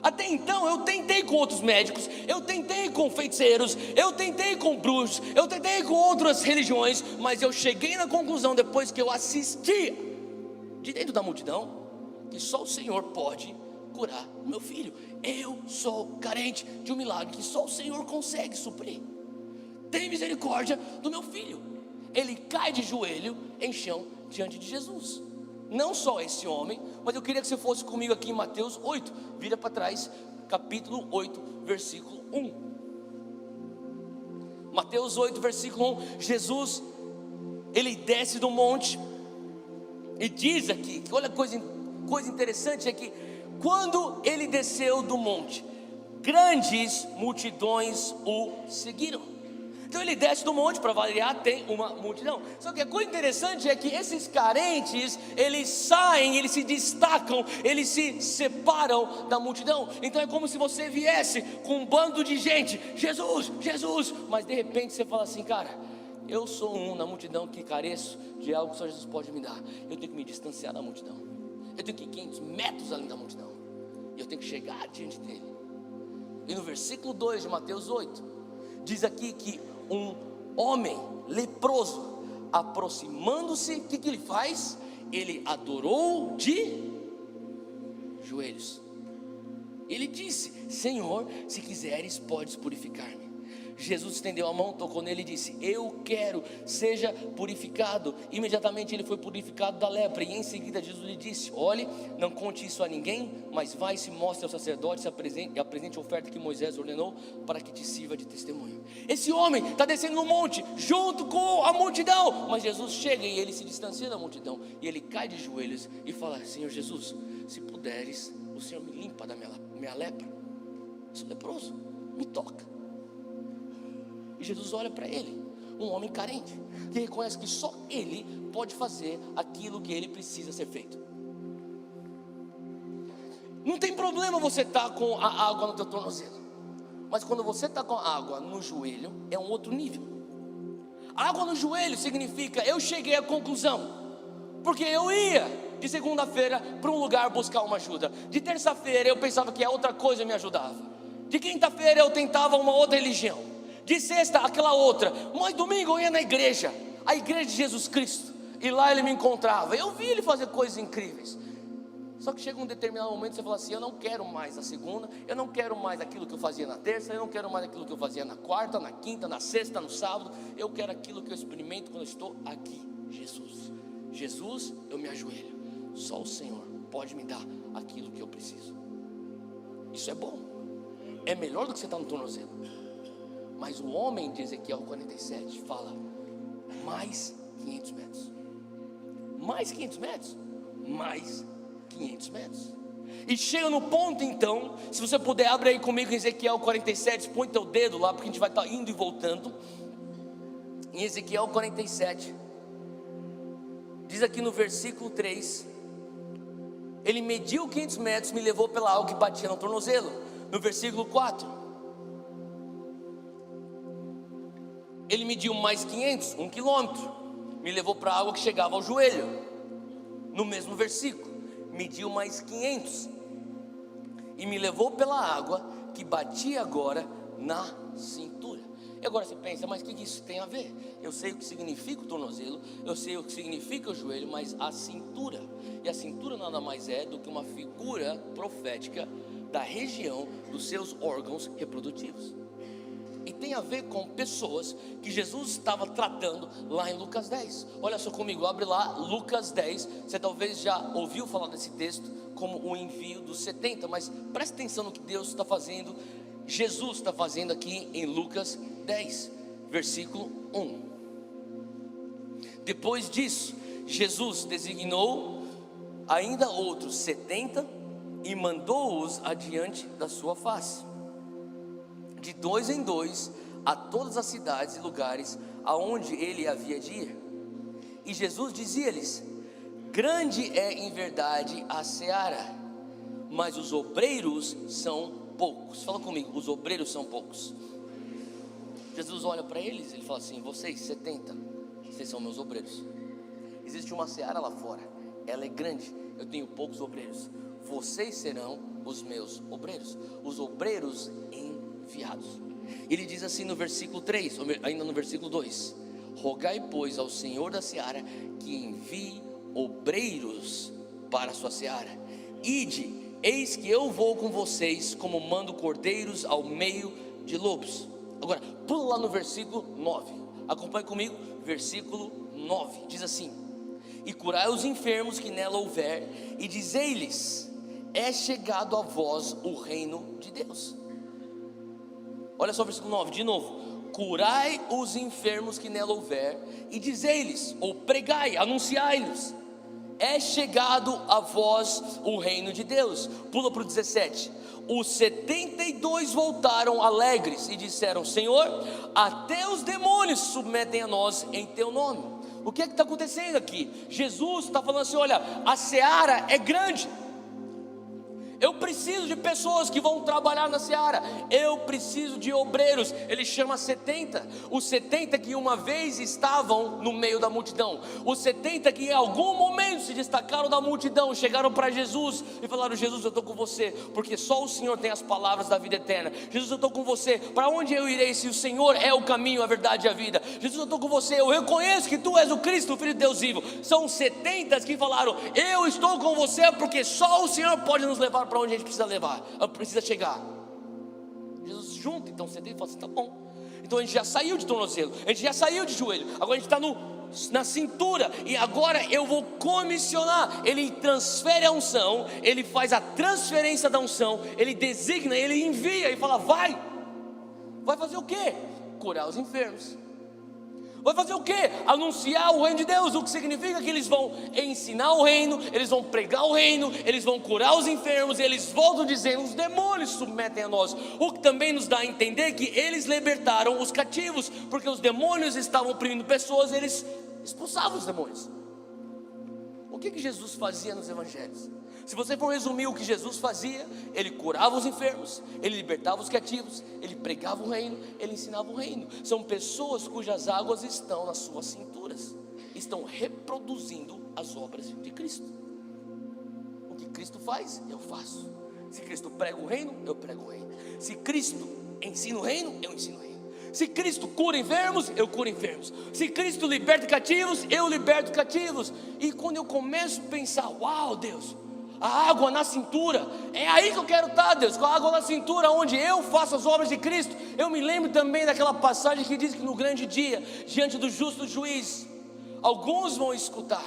Até então eu tentei com outros médicos, eu tentei com feiticeiros, eu tentei com bruxos, eu tentei com outras religiões, mas eu cheguei na conclusão, depois que eu assisti de dentro da multidão, que só o Senhor pode curar o meu filho. Eu sou carente de um milagre que só o Senhor consegue suprir. Tem misericórdia do meu filho. Ele cai de joelho em chão diante de Jesus. Não só esse homem, mas eu queria que você fosse comigo aqui em Mateus 8, vira para trás, capítulo 8, versículo 1. Mateus 8, versículo 1, Jesus, ele desce do monte, e diz aqui, olha a coisa interessante, é que quando ele desceu do monte, grandes multidões o seguiram. Então ele desce do monte, para variar, tem uma multidão. Só que a coisa interessante é que esses carentes, eles saem, eles se destacam, eles se separam da multidão. Então é como se você viesse com um bando de gente: Jesus, Jesus, mas de repente você fala assim: cara, eu sou um na multidão que careço de algo que só Jesus pode me dar. Eu tenho que me distanciar da multidão, eu tenho que ir 500 metros além da multidão, e eu tenho que chegar diante dele. E no versículo 2 de Mateus 8, diz aqui que um homem leproso, aproximando-se, o que ele faz? Ele adorou de joelhos. Ele disse: Senhor, se quiseres, podes purificar-me. Jesus estendeu a mão, tocou nele e disse: eu quero, seja purificado. Imediatamente ele foi purificado da lepra. E em seguida Jesus lhe disse: olhe, não conte isso a ninguém, mas vai, se mostre ao sacerdote, e apresente a oferta que Moisés ordenou, para que te sirva de testemunho. Esse homem está descendo no monte junto com a multidão, mas Jesus chega e ele se distancia da multidão, e ele cai de joelhos e fala: Senhor Jesus, se puderes, o Senhor me limpa da minha lepra. Eu sou leproso, me toca. E Jesus olha para ele, um homem carente, que reconhece que só ele pode fazer aquilo que ele precisa ser feito. Não tem problema você estar com a água no teu tornozelo, mas quando você está com a água no joelho, é um outro nível. Água no joelho significa: eu cheguei à conclusão, porque eu ia de segunda-feira para um lugar buscar uma ajuda, de terça-feira eu pensava que a outra coisa me ajudava, de quinta-feira eu tentava uma outra religião, de sexta aquela outra, mas domingo eu ia na igreja, a igreja de Jesus Cristo, e lá ele me encontrava, eu vi ele fazer coisas incríveis. Só que chega um determinado momento, você fala assim: eu não quero mais a segunda, eu não quero mais aquilo que eu fazia na terça, eu não quero mais aquilo que eu fazia na quarta, na quinta, na sexta, no sábado. Eu quero aquilo que eu experimento quando eu estou aqui. Jesus, Jesus, eu me ajoelho, só o Senhor pode me dar aquilo que eu preciso. Isso é bom, é melhor do que você estar no tornozelo. Mas o homem de Ezequiel 47 fala: mais 500 metros. Mais 500 metros? Mais 500 metros. E chega no ponto, então, se você puder, abre aí comigo em Ezequiel 47, põe teu dedo lá, porque a gente vai estar indo e voltando. Em Ezequiel 47, diz aqui no versículo 3: ele mediu 500 metros, me levou pela água que batia no tornozelo. No versículo 4, ele mediu mais 500, 1 quilômetro, me levou para a água que chegava ao joelho. No mesmo versículo, mediu mais 500 e me levou pela água que batia agora na cintura. E agora você pensa, mas o que isso tem a ver? Eu sei o que significa o tornozelo, eu sei o que significa o joelho, mas a cintura, e a cintura nada mais é do que uma figura profética da região dos seus órgãos reprodutivos. E tem a ver com pessoas que Jesus estava tratando lá em Lucas 10. Olha só comigo, abre lá Lucas 10. Você talvez já ouviu falar desse texto como o envio dos 70, mas preste atenção no que Deus está fazendo, Jesus está fazendo aqui em Lucas 10, versículo 1. Depois disso, Jesus designou ainda outros 70 e mandou-os adiante da sua face, de 2 em 2, a todas as cidades e lugares aonde ele havia de ir. E Jesus dizia-lhes: grande é em verdade a seara, mas os obreiros são poucos. Fala comigo, os obreiros são poucos. Jesus olha para eles, ele fala assim: vocês 70, vocês são meus obreiros. Existe uma seara lá fora, ela é grande, eu tenho poucos obreiros. Vocês serão os meus obreiros, os obreiros enviados. Ele diz assim no versículo 3, ainda no versículo 2: rogai pois ao Senhor da seara que envie obreiros para a sua seara. Ide, eis que eu vou com vocês como mando cordeiros ao meio de lobos. Agora, pula lá no versículo 9, acompanhe comigo, versículo 9, diz assim: e curai os enfermos que nela houver, e dizei-lhes: é chegado a vós o reino de Deus. Olha só o versículo 9, de novo: curai os enfermos que nela houver, e dizei-lhes, ou pregai, anunciai-lhes: é chegado a vós o reino de Deus. Pula para o 17: os 72 voltaram alegres e disseram: Senhor, até os demônios se submetem a nós em teu nome. O que é que está acontecendo aqui? Jesus está falando assim: olha, a seara é grande, eu preciso de pessoas que vão trabalhar na seara, eu preciso de obreiros. Ele chama 70, os 70 que uma vez estavam no meio da multidão, os 70 que em algum momento se destacaram da multidão, chegaram para Jesus e falaram: Jesus, eu estou com você, porque só o Senhor tem as palavras da vida eterna. Jesus, eu estou com você, para onde eu irei se o Senhor é o caminho, a verdade e a vida? Jesus, eu estou com você, eu reconheço que tu és o Cristo, o Filho de Deus vivo. São 70 que falaram: eu estou com você, porque só o Senhor pode nos levar para onde a gente precisa chegar. Jesus junta então 70 e fala assim: tá bom, então a gente já saiu de tornozelo, a gente já saiu de joelho, agora a gente está na cintura, e agora eu vou comissionar. Ele transfere a unção, ele faz a transferência da unção, ele designa, ele envia e fala: vai fazer o quê? Curar os enfermos. Vai fazer o quê? Anunciar o reino de Deus. O que significa que eles vão ensinar o reino, eles vão pregar o reino, eles vão curar os enfermos. Eles voltam dizendo: os demônios se submetem a nós. O que também nos dá a entender que eles libertaram os cativos, porque os demônios estavam oprimindo pessoas, eles expulsavam os demônios. O que Jesus fazia nos evangelhos? Se você for resumir o que Jesus fazia: ele curava os enfermos, ele libertava os cativos, ele pregava o reino, ele ensinava o reino. São pessoas cujas águas estão nas suas cinturas, estão reproduzindo as obras de Cristo. O que Cristo faz, eu faço. Se Cristo prega o reino, eu prego o reino. Se Cristo ensina o reino, eu ensino o reino. Se Cristo cura enfermos, eu curo enfermos. Se Cristo liberta cativos, eu liberto cativos. E quando eu começo a pensar: uau, Deus, a água na cintura, é aí que eu quero estar, Deus, com a água na cintura, onde eu faço as obras de Cristo. Eu me lembro também daquela passagem que diz que no grande dia, diante do justo juiz, alguns vão escutar: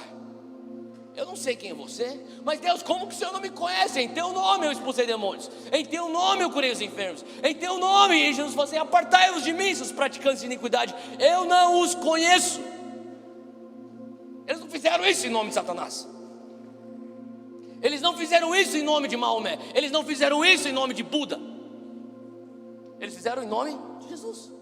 eu não sei quem é você, mas Deus, como que o Senhor não me conhece? Em teu nome eu expulsei demônios, em teu nome eu curei os enfermos, em teu nome. E Jesus falou assim: apartai-vos de mim, seus praticantes de iniquidade, eu não os conheço. Eles não fizeram isso em nome de Satanás, eles não fizeram isso em nome de Maomé, eles não fizeram isso em nome de Buda, eles fizeram em nome de Jesus.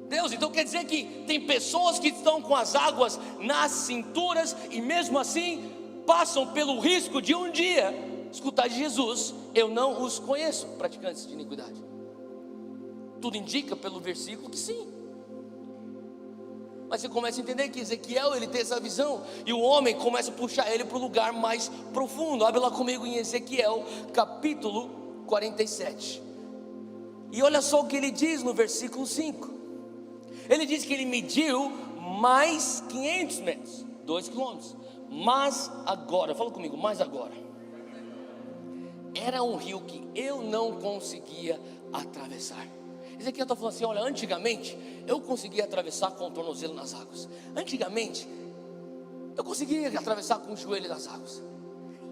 Deus, então quer dizer que tem pessoas que estão com as águas nas cinturas e mesmo assim passam pelo risco de um dia escutar de Jesus: eu não os conheço, praticantes de iniquidade. Tudo indica pelo versículo que sim. Mas você começa a entender que Ezequiel, ele tem essa visão, e o homem começa a puxar ele para o lugar mais profundo. Abre lá comigo em Ezequiel capítulo 47. E olha só o que ele diz no versículo 5. Ele diz que ele mediu mais 500 metros, 2 quilômetros. Mas agora, fala comigo, mas agora. Era um rio que eu não conseguia atravessar. Ezequiel está falando assim, olha, antigamente eu conseguia atravessar com o tornozelo nas águas. Antigamente eu conseguia atravessar com o joelho nas águas.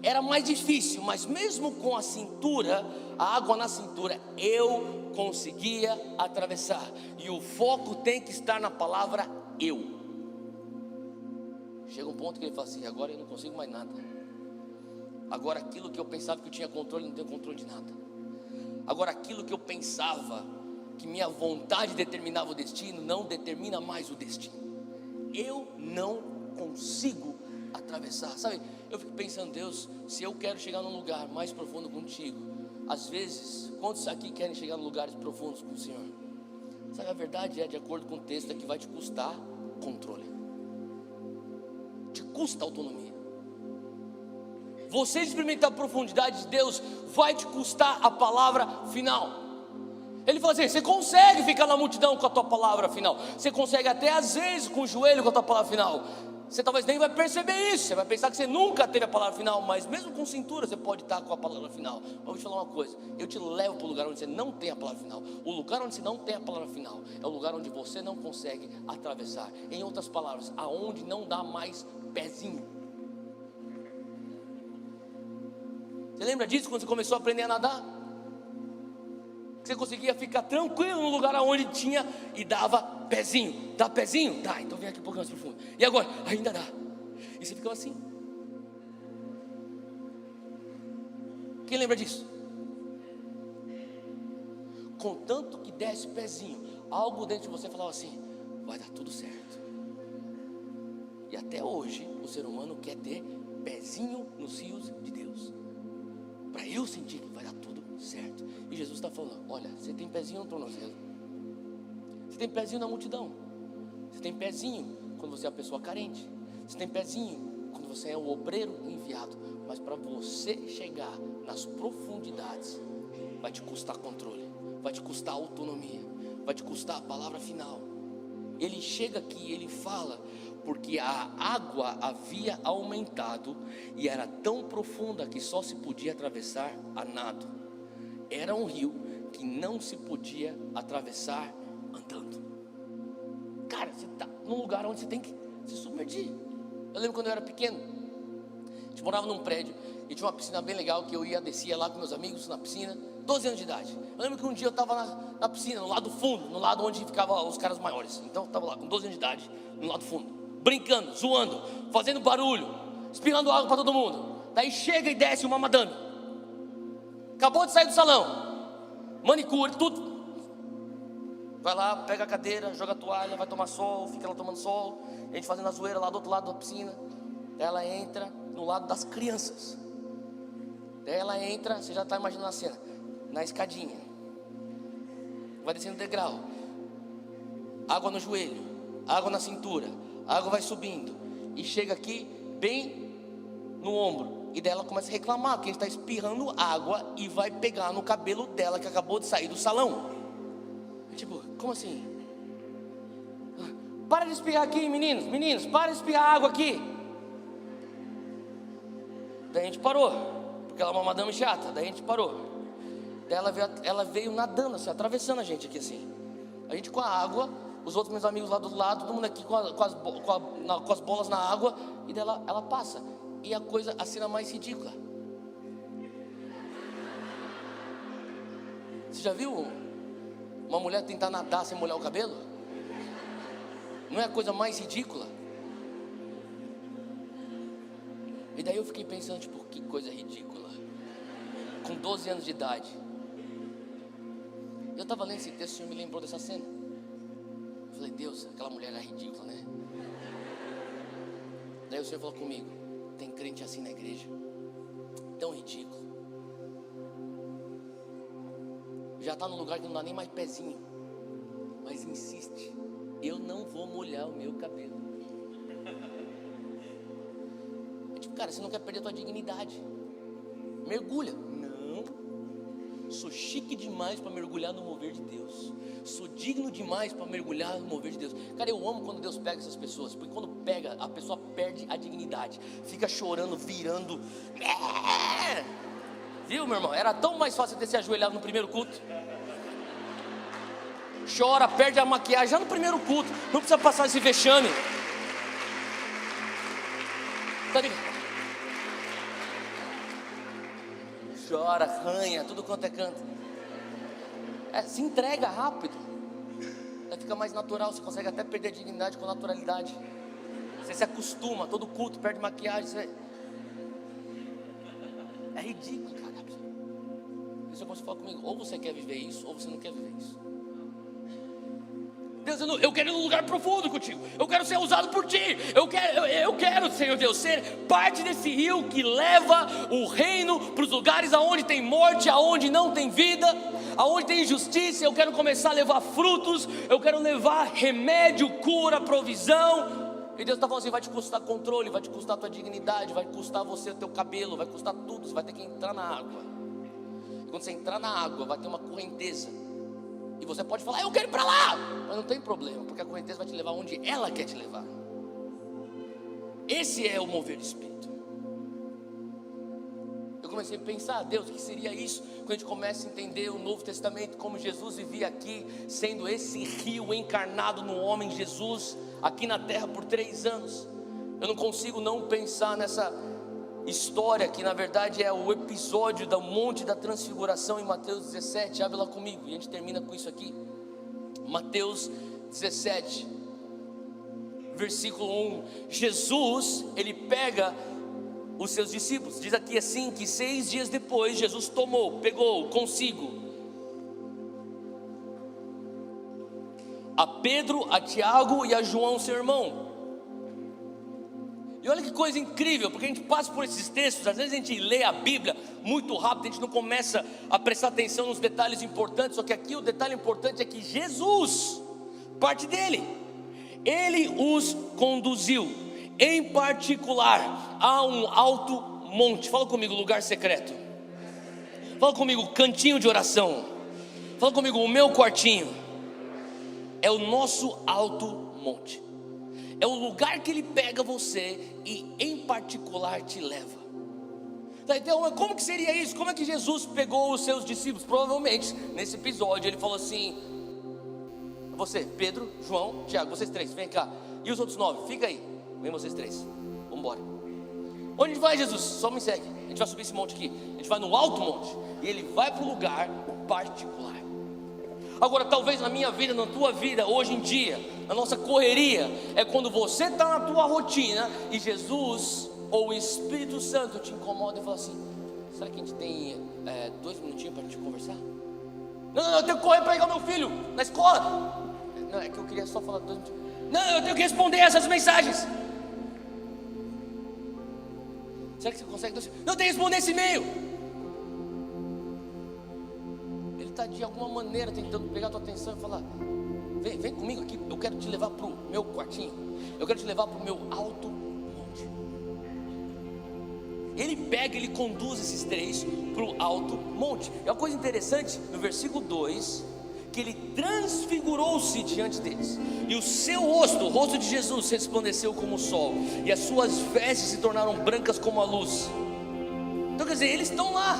Era mais difícil, mas mesmo com a cintura, a água na cintura, eu conseguia atravessar. E o foco tem que estar na palavra eu. Chega um ponto que ele fala assim, agora eu não consigo mais nada. Agora aquilo que eu pensava que eu tinha controle, não tenho controle de nada. Agora aquilo que eu pensava que minha vontade determinava o destino, não determina mais o destino. Eu não consigo atravessar, sabe? Eu fico pensando, Deus, se eu quero chegar num lugar mais profundo contigo, às vezes, quantos aqui querem chegar em lugares profundos com o Senhor? Sabe, a verdade é, de acordo com o texto, é que vai te custar controle, te custa autonomia. Você experimentar a profundidade de Deus vai te custar a palavra final. Ele fala assim, você consegue ficar na multidão com a tua palavra final, você consegue até às vezes com o joelho com a tua palavra final. Você talvez nem vai perceber isso, você vai pensar que você nunca teve a palavra final, mas mesmo com cintura você pode estar com a palavra final. Mas vou te falar uma coisa, eu te levo para o lugar onde você não tem a palavra final. O lugar onde você não tem a palavra final é o lugar onde você não consegue atravessar. Em outras palavras, aonde não dá mais pezinho. Você lembra disso quando você começou a aprender a nadar? Você conseguia ficar tranquilo no lugar onde tinha e dava pezinho. Dá pezinho? Dá, então vem aqui um pouquinho mais profundo. E agora? Ainda dá. E você ficava assim. Quem lembra disso? Contanto que desse pezinho, algo dentro de você falava assim, vai dar tudo certo. E até hoje o ser humano quer ter pezinho nos rios de Deus, para eu sentir que vai dar tudo certo. E Jesus está falando, olha, você tem pezinho no tornozelo, você tem pezinho na multidão, você tem pezinho quando você é a pessoa carente, você tem pezinho quando você é o obreiro enviado. Mas para você chegar nas profundidades, vai te custar controle, vai te custar autonomia, vai te custar a palavra final. Ele chega aqui, ele fala, porque a água havia aumentado e era tão profunda que só se podia atravessar a nado. Era um rio que não se podia atravessar andando. Cara, você está num lugar onde você tem que se submergir. Eu lembro quando eu era pequeno, a gente morava num prédio e tinha uma piscina bem legal que eu descia lá com meus amigos na piscina, 12 anos de idade. Eu lembro que um dia eu estava na piscina, no lado fundo, no lado onde ficavam os caras maiores. Então eu estava lá com 12 anos de idade, no lado fundo, brincando, zoando, fazendo barulho, espirrando água para todo mundo. Daí chega e desce uma madame, acabou de sair do salão, manicure, tudo. Vai lá, pega a cadeira, joga a toalha, vai tomar sol, fica lá tomando sol. A gente fazendo a zoeira lá do outro lado da piscina. Ela entra no lado das crianças. Daí ela entra, você já está imaginando a cena, na escadinha, vai descendo o degrau, água no joelho, água na cintura, a água vai subindo e chega aqui bem no ombro. E daí ela começa a reclamar que ele está espirrando água e vai pegar no cabelo dela que acabou de sair do salão. Tipo, como assim? Para de espirrar aqui, meninos, para de espirrar água aqui. Daí a gente parou, porque ela é uma madame chata. Daí a gente parou. Daí ela veio nadando, assim, atravessando a gente aqui assim. A gente com a água, os outros meus amigos lá do lado, todo mundo aqui com as bolas na água. E daí ela passa. E a coisa, a cena mais ridícula. Você já viu uma mulher tentar nadar sem molhar o cabelo? Não é a coisa mais ridícula? E daí eu fiquei pensando, tipo, que coisa ridícula. Com 12 anos de idade. Eu estava lendo esse texto, o Senhor me lembrou dessa cena. Eu falei, Deus, aquela mulher era ridícula, né? Daí o Senhor falou comigo, tem crente assim na igreja, tão ridículo. Já está num lugar que não dá nem mais pezinho, mas insiste, eu não vou molhar o meu cabelo. É tipo, cara, você não quer perder a tua dignidade, mergulha. Não, sou chique demais para mergulhar no mover de Deus, sou digno demais para mergulhar no mover de Deus. Cara, eu amo quando Deus pega essas pessoas, porque quando pega, a pessoa perde a dignidade, fica chorando, virando. Viu, meu irmão? Era tão mais fácil ter se ajoelhado no primeiro culto. Chora, perde a maquiagem já no primeiro culto, não precisa passar esse vexame. Tá ligado? Chora, arranha, tudo quanto é canto. Se entrega rápido. Aí fica mais natural, você consegue até perder a dignidade com naturalidade. Você se acostuma, todo culto perde maquiagem. É ridículo, cara. Isso é como você fala comigo, ou você quer viver isso, ou você não quer viver isso. Deus, eu quero ir num lugar profundo contigo, eu quero ser usado por ti, eu quero, Senhor Deus, ser parte desse rio que leva o reino para os lugares aonde tem morte, aonde não tem vida, aonde tem injustiça. Eu quero começar a levar frutos, eu quero levar remédio, cura, provisão. E Deus está falando assim, vai te custar controle, vai te custar a tua dignidade, vai custar você o teu cabelo, vai custar tudo, você vai ter que entrar na água. E quando você entrar na água, vai ter uma correnteza. E você pode falar, eu quero ir para lá, mas não tem problema, porque a correnteza vai te levar onde ela quer te levar. Esse é o mover do Espírito. Eu comecei a pensar, Deus, o que seria isso? Quando a gente começa a entender o Novo Testamento, como Jesus vivia aqui, sendo esse rio encarnado no homem Jesus, aqui na terra por 3 anos. Eu não consigo não pensar nessa história que na verdade é o episódio do Monte da Transfiguração em Mateus 17, abre lá comigo, e a gente termina com isso aqui. Mateus 17, versículo 1, Jesus, ele pega os seus discípulos, diz aqui assim, que 6 dias depois, Jesus pegou consigo a Pedro, a Tiago e a João seu irmão. E olha que coisa incrível, porque a gente passa por esses textos, às vezes a gente lê a Bíblia muito rápido, a gente não começa a prestar atenção nos detalhes importantes. Só que aqui o detalhe importante é que Jesus, parte dele, ele os conduziu, em particular, a um alto monte. Fala comigo, lugar secreto. Fala comigo, cantinho de oração. Fala comigo, o meu quartinho. É o nosso alto monte. É o lugar que ele pega você e em particular te leva. Então, como que seria isso? Como é que Jesus pegou os seus discípulos? Provavelmente, nesse episódio, ele falou assim: você, Pedro, João, Tiago, vocês 3, vem cá. E os outros 9, fica aí. Vem vocês 3, vamos embora. Onde a gente vai, Jesus? Só me segue. A gente vai subir esse monte aqui. A gente vai no alto monte. E ele vai para o lugar particular. Agora, talvez na minha vida, na tua vida, hoje em dia, na nossa correria, é quando você está na tua rotina e Jesus ou o Espírito Santo te incomoda e fala assim: será que a gente tem 2 minutinhos para a gente conversar? Não, eu tenho que correr para pegar meu filho na escola. Não, é que eu queria só falar 2 minutinhos. Não, eu tenho que responder essas mensagens. Será que você consegue 2 minutos? Não, eu tenho que responder esse e-mail. Está de alguma maneira tentando pegar a tua atenção e falar: vem comigo aqui, eu quero te levar para o meu quartinho, eu quero te levar para o meu alto monte. Ele pega, ele conduz esses 3 para o alto monte. É uma coisa interessante, no versículo 2, que ele transfigurou-se diante deles, e o seu rosto, o rosto de Jesus, resplandeceu como o sol, e as suas vestes se tornaram brancas como a luz. Então quer dizer, eles estão lá.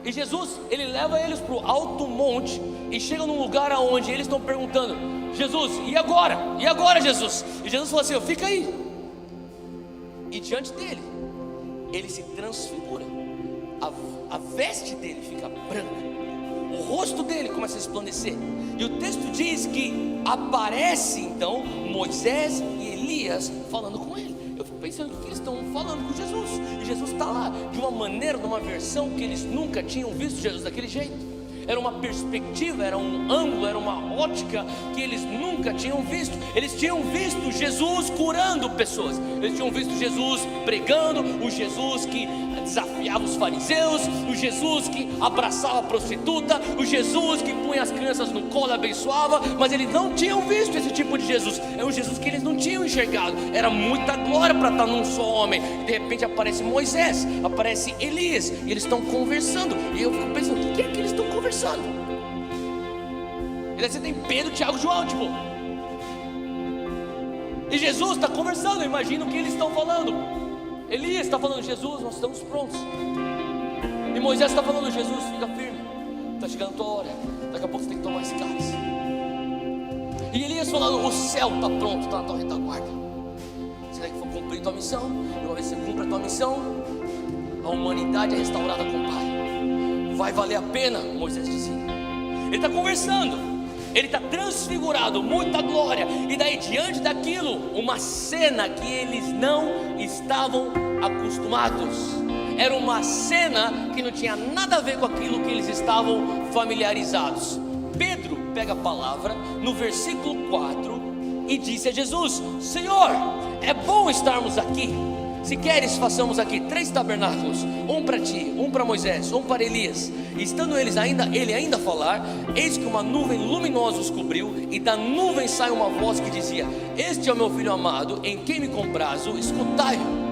E Jesus, ele leva eles para o alto monte e chega num lugar aonde eles estão perguntando: Jesus, e agora? E agora, Jesus? E Jesus fala assim: fica aí. E diante dele, ele se transfigura. A veste dele fica branca, o rosto dele começa a resplandecer. E o texto diz que aparece então Moisés e Elias falando com ele. Eu fico pensando o que eles estão falando com Jesus. E Jesus está lá de uma maneira, numa versão que eles nunca tinham visto Jesus daquele jeito. Era uma perspectiva, era um ângulo, era uma ótica que eles nunca tinham visto. Eles tinham visto Jesus curando pessoas, eles tinham visto Jesus pregando, o Jesus que desafiava os fariseus, o Jesus que abraçava a prostituta, o Jesus que punha as crianças no colo e abençoava. Mas eles não tinham visto esse tipo de Jesus. É um Jesus que eles não tinham enxergado. Era muita glória para estar num só homem. De repente aparece Moisés, aparece Elias, e eles estão conversando. E eu fico pensando: o que é que eles estão conversando? conversando. E daí você tem Pedro, Tiago e João, tipo. E Jesus está conversando, imagina o que eles estão falando. Elias está falando: Jesus, nós estamos prontos. E Moisés está falando: Jesus, fica firme, está chegando a tua hora, daqui a pouco você tem que tomar esse cálice. E Elias falando: o céu está pronto, está na tua retaguarda. Você tem que cumprir tua missão. E uma vez que você cumpre a tua missão, a humanidade é restaurada com o Pai. Vai valer a pena, Moisés dizia. Ele está conversando, ele está transfigurado, muita glória. E daí, diante daquilo, uma cena que eles não estavam acostumados. Era uma cena que não tinha nada a ver com aquilo que eles estavam familiarizados. Pedro pega a palavra no versículo 4 e disse a Jesus: Senhor, é bom estarmos aqui. Se queres, façamos aqui 3 tabernáculos, um para ti, um para Moisés, um para Elias. E estando ele ainda a falar, eis que uma nuvem luminosa os cobriu, e da nuvem sai uma voz que dizia: Este é o meu filho amado, em quem me comprazo, escutai-o.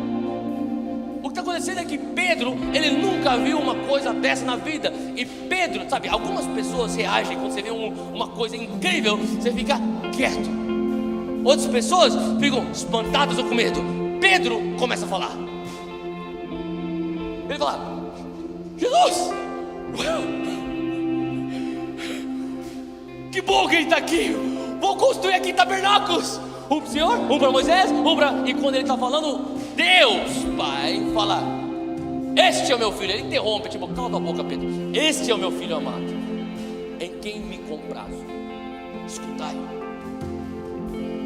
O que está acontecendo é que Pedro, ele nunca viu uma coisa dessa na vida. E Pedro, sabe, algumas pessoas reagem quando você vê uma coisa incrível, você fica quieto. Outras pessoas ficam espantadas ou com medo. Pedro começa a falar. Ele fala: Jesus, que bom que ele está aqui. Vou construir aqui tabernáculos, um para o Senhor, um para Moisés, um para... E quando ele está falando, Deus Pai fala: este é o meu filho. Ele interrompe, tipo, cala a boca, Pedro. Este é o meu filho amado, em quem me comprazo, escutai.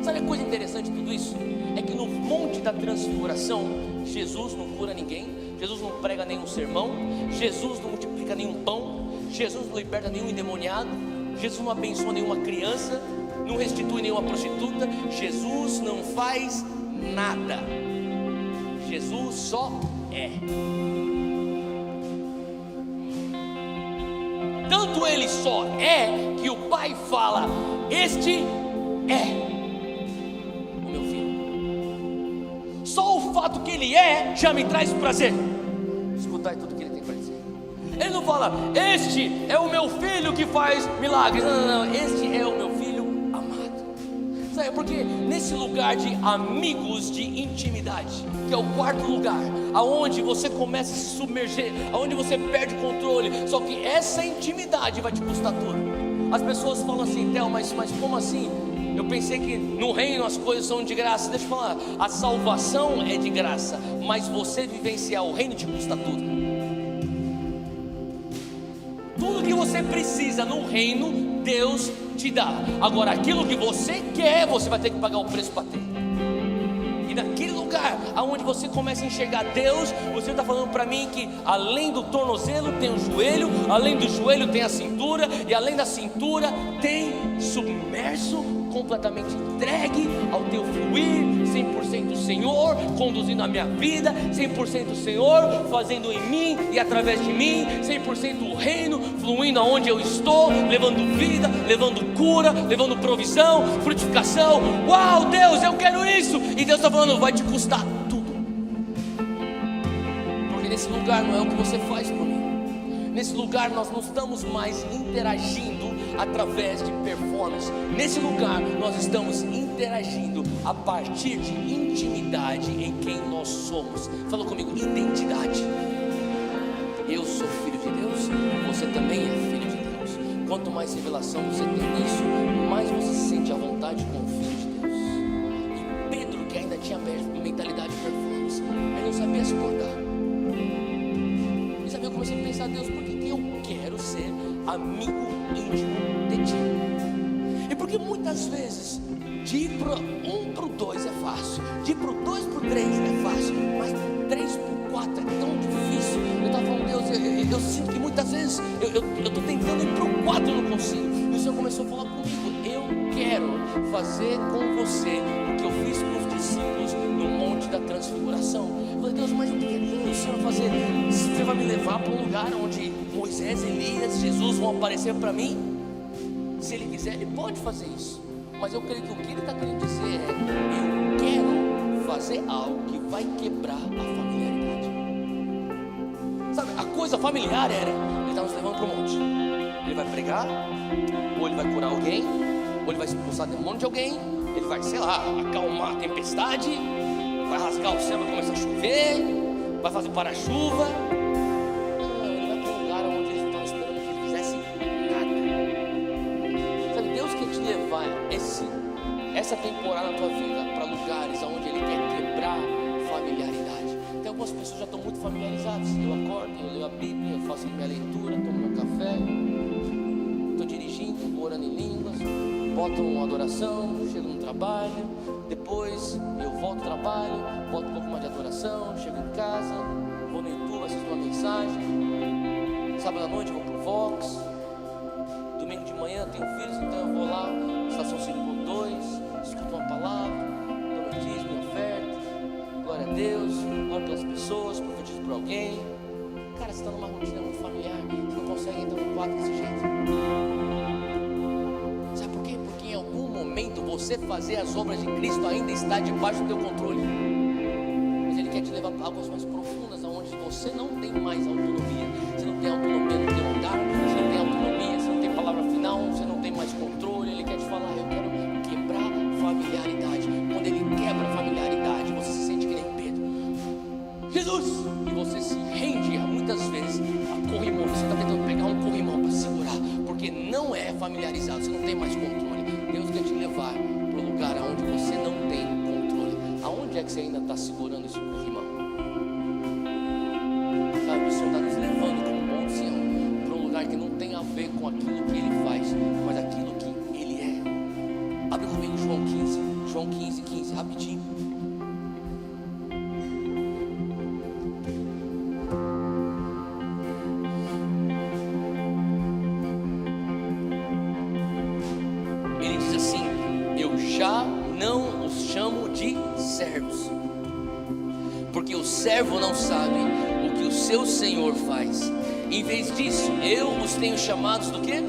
Sabe a coisa interessante de tudo isso? É que no monte da transfiguração, Jesus não cura ninguém, Jesus não prega nenhum sermão, Jesus não multiplica nenhum pão, Jesus não liberta nenhum endemoniado, Jesus não abençoa nenhuma criança, não restitui nenhuma prostituta. Jesus não faz nada. Jesus só é. Tanto ele só é que o Pai fala: este é o meu filho. Só o fato que ele é já me traz prazer. Escutai tudo que ele tem para dizer. Ele não fala: este é o meu filho que faz milagres. Não, este é o meu filho amado. Sabe, porque nesse lugar de amigos, de intimidade, que é o quarto lugar, aonde você começa a se submerger, aonde você perde o controle. Só que essa intimidade vai te custar tudo. As pessoas falam assim: Theo, mas como assim? Eu pensei que no reino as coisas são de graça. Deixa eu falar, a salvação é de graça, mas você vivenciar o reino te custa tudo. Tudo que você precisa no reino, Deus te dá. Agora, aquilo que você quer, você vai ter que pagar o preço para ter. E naquele lugar, aonde você começa a enxergar Deus, você está falando para mim que além do tornozelo tem o joelho, além do joelho tem a cintura, e além da cintura tem submerso, completamente entregue ao teu fluir, 100% Senhor, conduzindo a minha vida, 100% Senhor, fazendo em mim e através de mim, 100% o reino, fluindo aonde eu estou, levando vida, levando cura, levando provisão, frutificação. Uau, Deus, eu quero isso. E Deus está falando: vai te custar tudo, porque nesse lugar não é o que você faz por mim. Nesse lugar nós não estamos mais interagindo através de performance. Nesse lugar nós estamos interagindo a partir de intimidade em quem nós somos. Fala comigo: identidade. Eu sou filho de Deus, você também é filho de Deus. Quanto mais revelação você tem nisso, mais você se sente à vontade com o filho de Deus. E Pedro, que ainda tinha mentalidade de performance, ele não sabia se portar. Eu comecei a pensar: Deus, por que eu quero ser amigo íntimo de ti? E porque muitas vezes de ir para 1 para o 2 é fácil, de ir para o 2 para o 3 é fácil, mas 3 para o 4 é tão difícil. Eu estava falando: Deus, eu sinto que muitas vezes eu estou tentando ir para o 4 e não consigo. E o Senhor começou a falar comigo: eu quero fazer com você o que eu fiz com os discípulos no monte da transfiguração. Eu falei: Deus, mas o que o Senhor vai fazer? Você vai me levar para um lugar onde Moisés, Elias, Jesus vão aparecer para mim? Se Ele quiser, Ele pode fazer isso. Mas eu creio que o que Ele está querendo dizer é: eu quero fazer algo que vai quebrar a familiaridade. Sabe, a coisa familiar era: Ele está nos levando para o monte, Ele Ele vai pregar, ou ele vai curar alguém, ou ele vai expulsar demônio de alguém, ele vai, sei lá, acalmar a tempestade, vai rasgar o céu, vai começar a chover, vai fazer para-chuva. Não, ele vai para um lugar onde eles estavam esperando que ele fizesse nada. Sabe, Deus quer te levar essa temporada na tua vida para lugares onde Ele quer quebrar familiaridade. Tem algumas pessoas que já estão muito familiarizadas. Eu acordo, eu leio a Bíblia, eu faço minha leitura, tomo meu café, estou dirigindo, orando em línguas, boto uma adoração, chego no trabalho, depois eu volto ao trabalho, boto um pouco mais de adoração, chego em casa, vou no YouTube, assisto uma mensagem, sábado à noite eu vou pro Vox, domingo de manhã eu tenho filhos, então eu vou lá, estação 5.2, escuto uma palavra, dou meu dízimo, minha oferta, glória a Deus, oro pelas pessoas, profetizo por alguém. Cara, você está numa rotina muito familiar, você não consegue entrar no quarto desse jeito. Sabe por quê? Porque em algum momento você fazer as obras de Cristo ainda está debaixo do teu controle. Mas Ele quer te levar para águas mais profundas, onde você não tem mais autonomia. Você não tem autonomia no teu lugar, você não tem autonomia, você não tem palavra final, você não tem mais controle. Ele quer te falar, eu quero quebrar familiaridade. Quando Ele quebra a familiaridade, você se sente que nem Pedro. Jesus! E você se rende muitas vezes a corrimão. Você está tentando pegar um corrimão para segurar, porque não é familiarizado, você não tem mais controle. Deus quer te levar para o lugar onde você não tem controle. Aonde é que você ainda está segurando esse corrimão? Sabe, o Senhor está nos levando como um monte Sião para um lugar que não tem a ver com aquilo que Ele faz, mas aquilo que Ele é. Abre comigo João 15, rapidinho. Ele diz assim: eu já não os chamo de servos, porque o servo não sabe o que o seu senhor faz. Em vez disso, eu os tenho chamados do quê?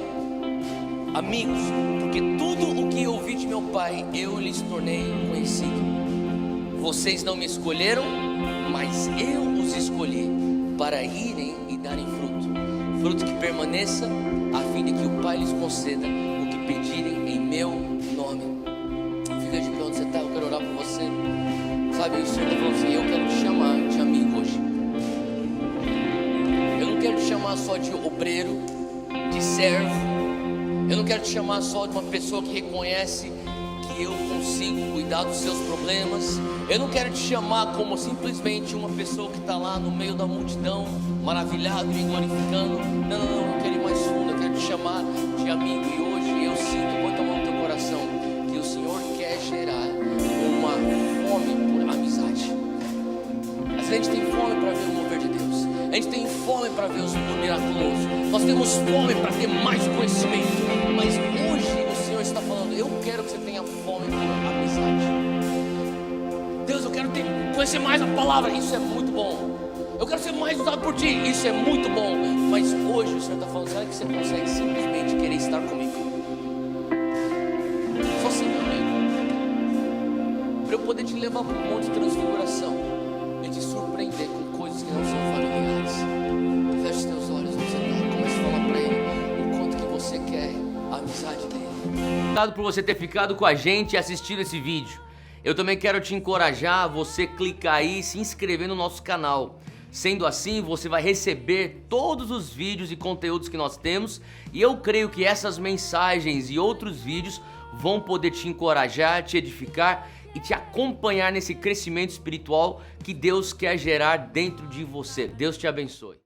Amigos, porque tudo o que eu ouvi de meu pai, eu lhes tornei conhecido. Vocês não me escolheram, mas eu os escolhi para irem e darem fruto que permaneça, a fim de que o Pai lhes conceda o que pedirem em meu nome. Fica de pé onde você está, eu quero orar por você. Sabe, o Senhor está falando assim: eu quero te chamar de amigo hoje. Eu não quero te chamar só de obreiro, de servo. Eu não quero te chamar só de uma pessoa que reconhece que eu consigo cuidar dos seus problemas. Eu não quero te chamar como simplesmente uma pessoa que está lá no meio da multidão, maravilhado, me glorificando. Não, eu quero ir mais fundo, eu quero te chamar de amigo. E hoje eu sinto muito amor no teu coração que o Senhor quer gerar uma fome por amizade. Às vezes a gente tem fome para ver o mover de Deus, a gente tem fome para ver o miraculoso, nós temos fome para ter mais conhecimento, mas hoje o Senhor está falando: eu quero que você tenha fome por amizade. Deus, eu quero conhecer mais a palavra, isso é muito bom. Eu quero ser mais usado por ti, isso é muito bom. Mas hoje o Senhor está falando: será que você consegue simplesmente querer estar comigo? Só assim, meu amigo, para eu poder te levar para um monte de transfiguração e te surpreender com coisas que não são familiares. Feche os teus olhos, onde você está, comece a falar para Ele o quanto que você quer a amizade dEle. Obrigado por você ter ficado com a gente e assistido esse vídeo. Eu também quero te encorajar a você clicar aí e se inscrever no nosso canal. Sendo assim, você vai receber todos os vídeos e conteúdos que nós temos, e eu creio que essas mensagens e outros vídeos vão poder te encorajar, te edificar e te acompanhar nesse crescimento espiritual que Deus quer gerar dentro de você. Deus te abençoe.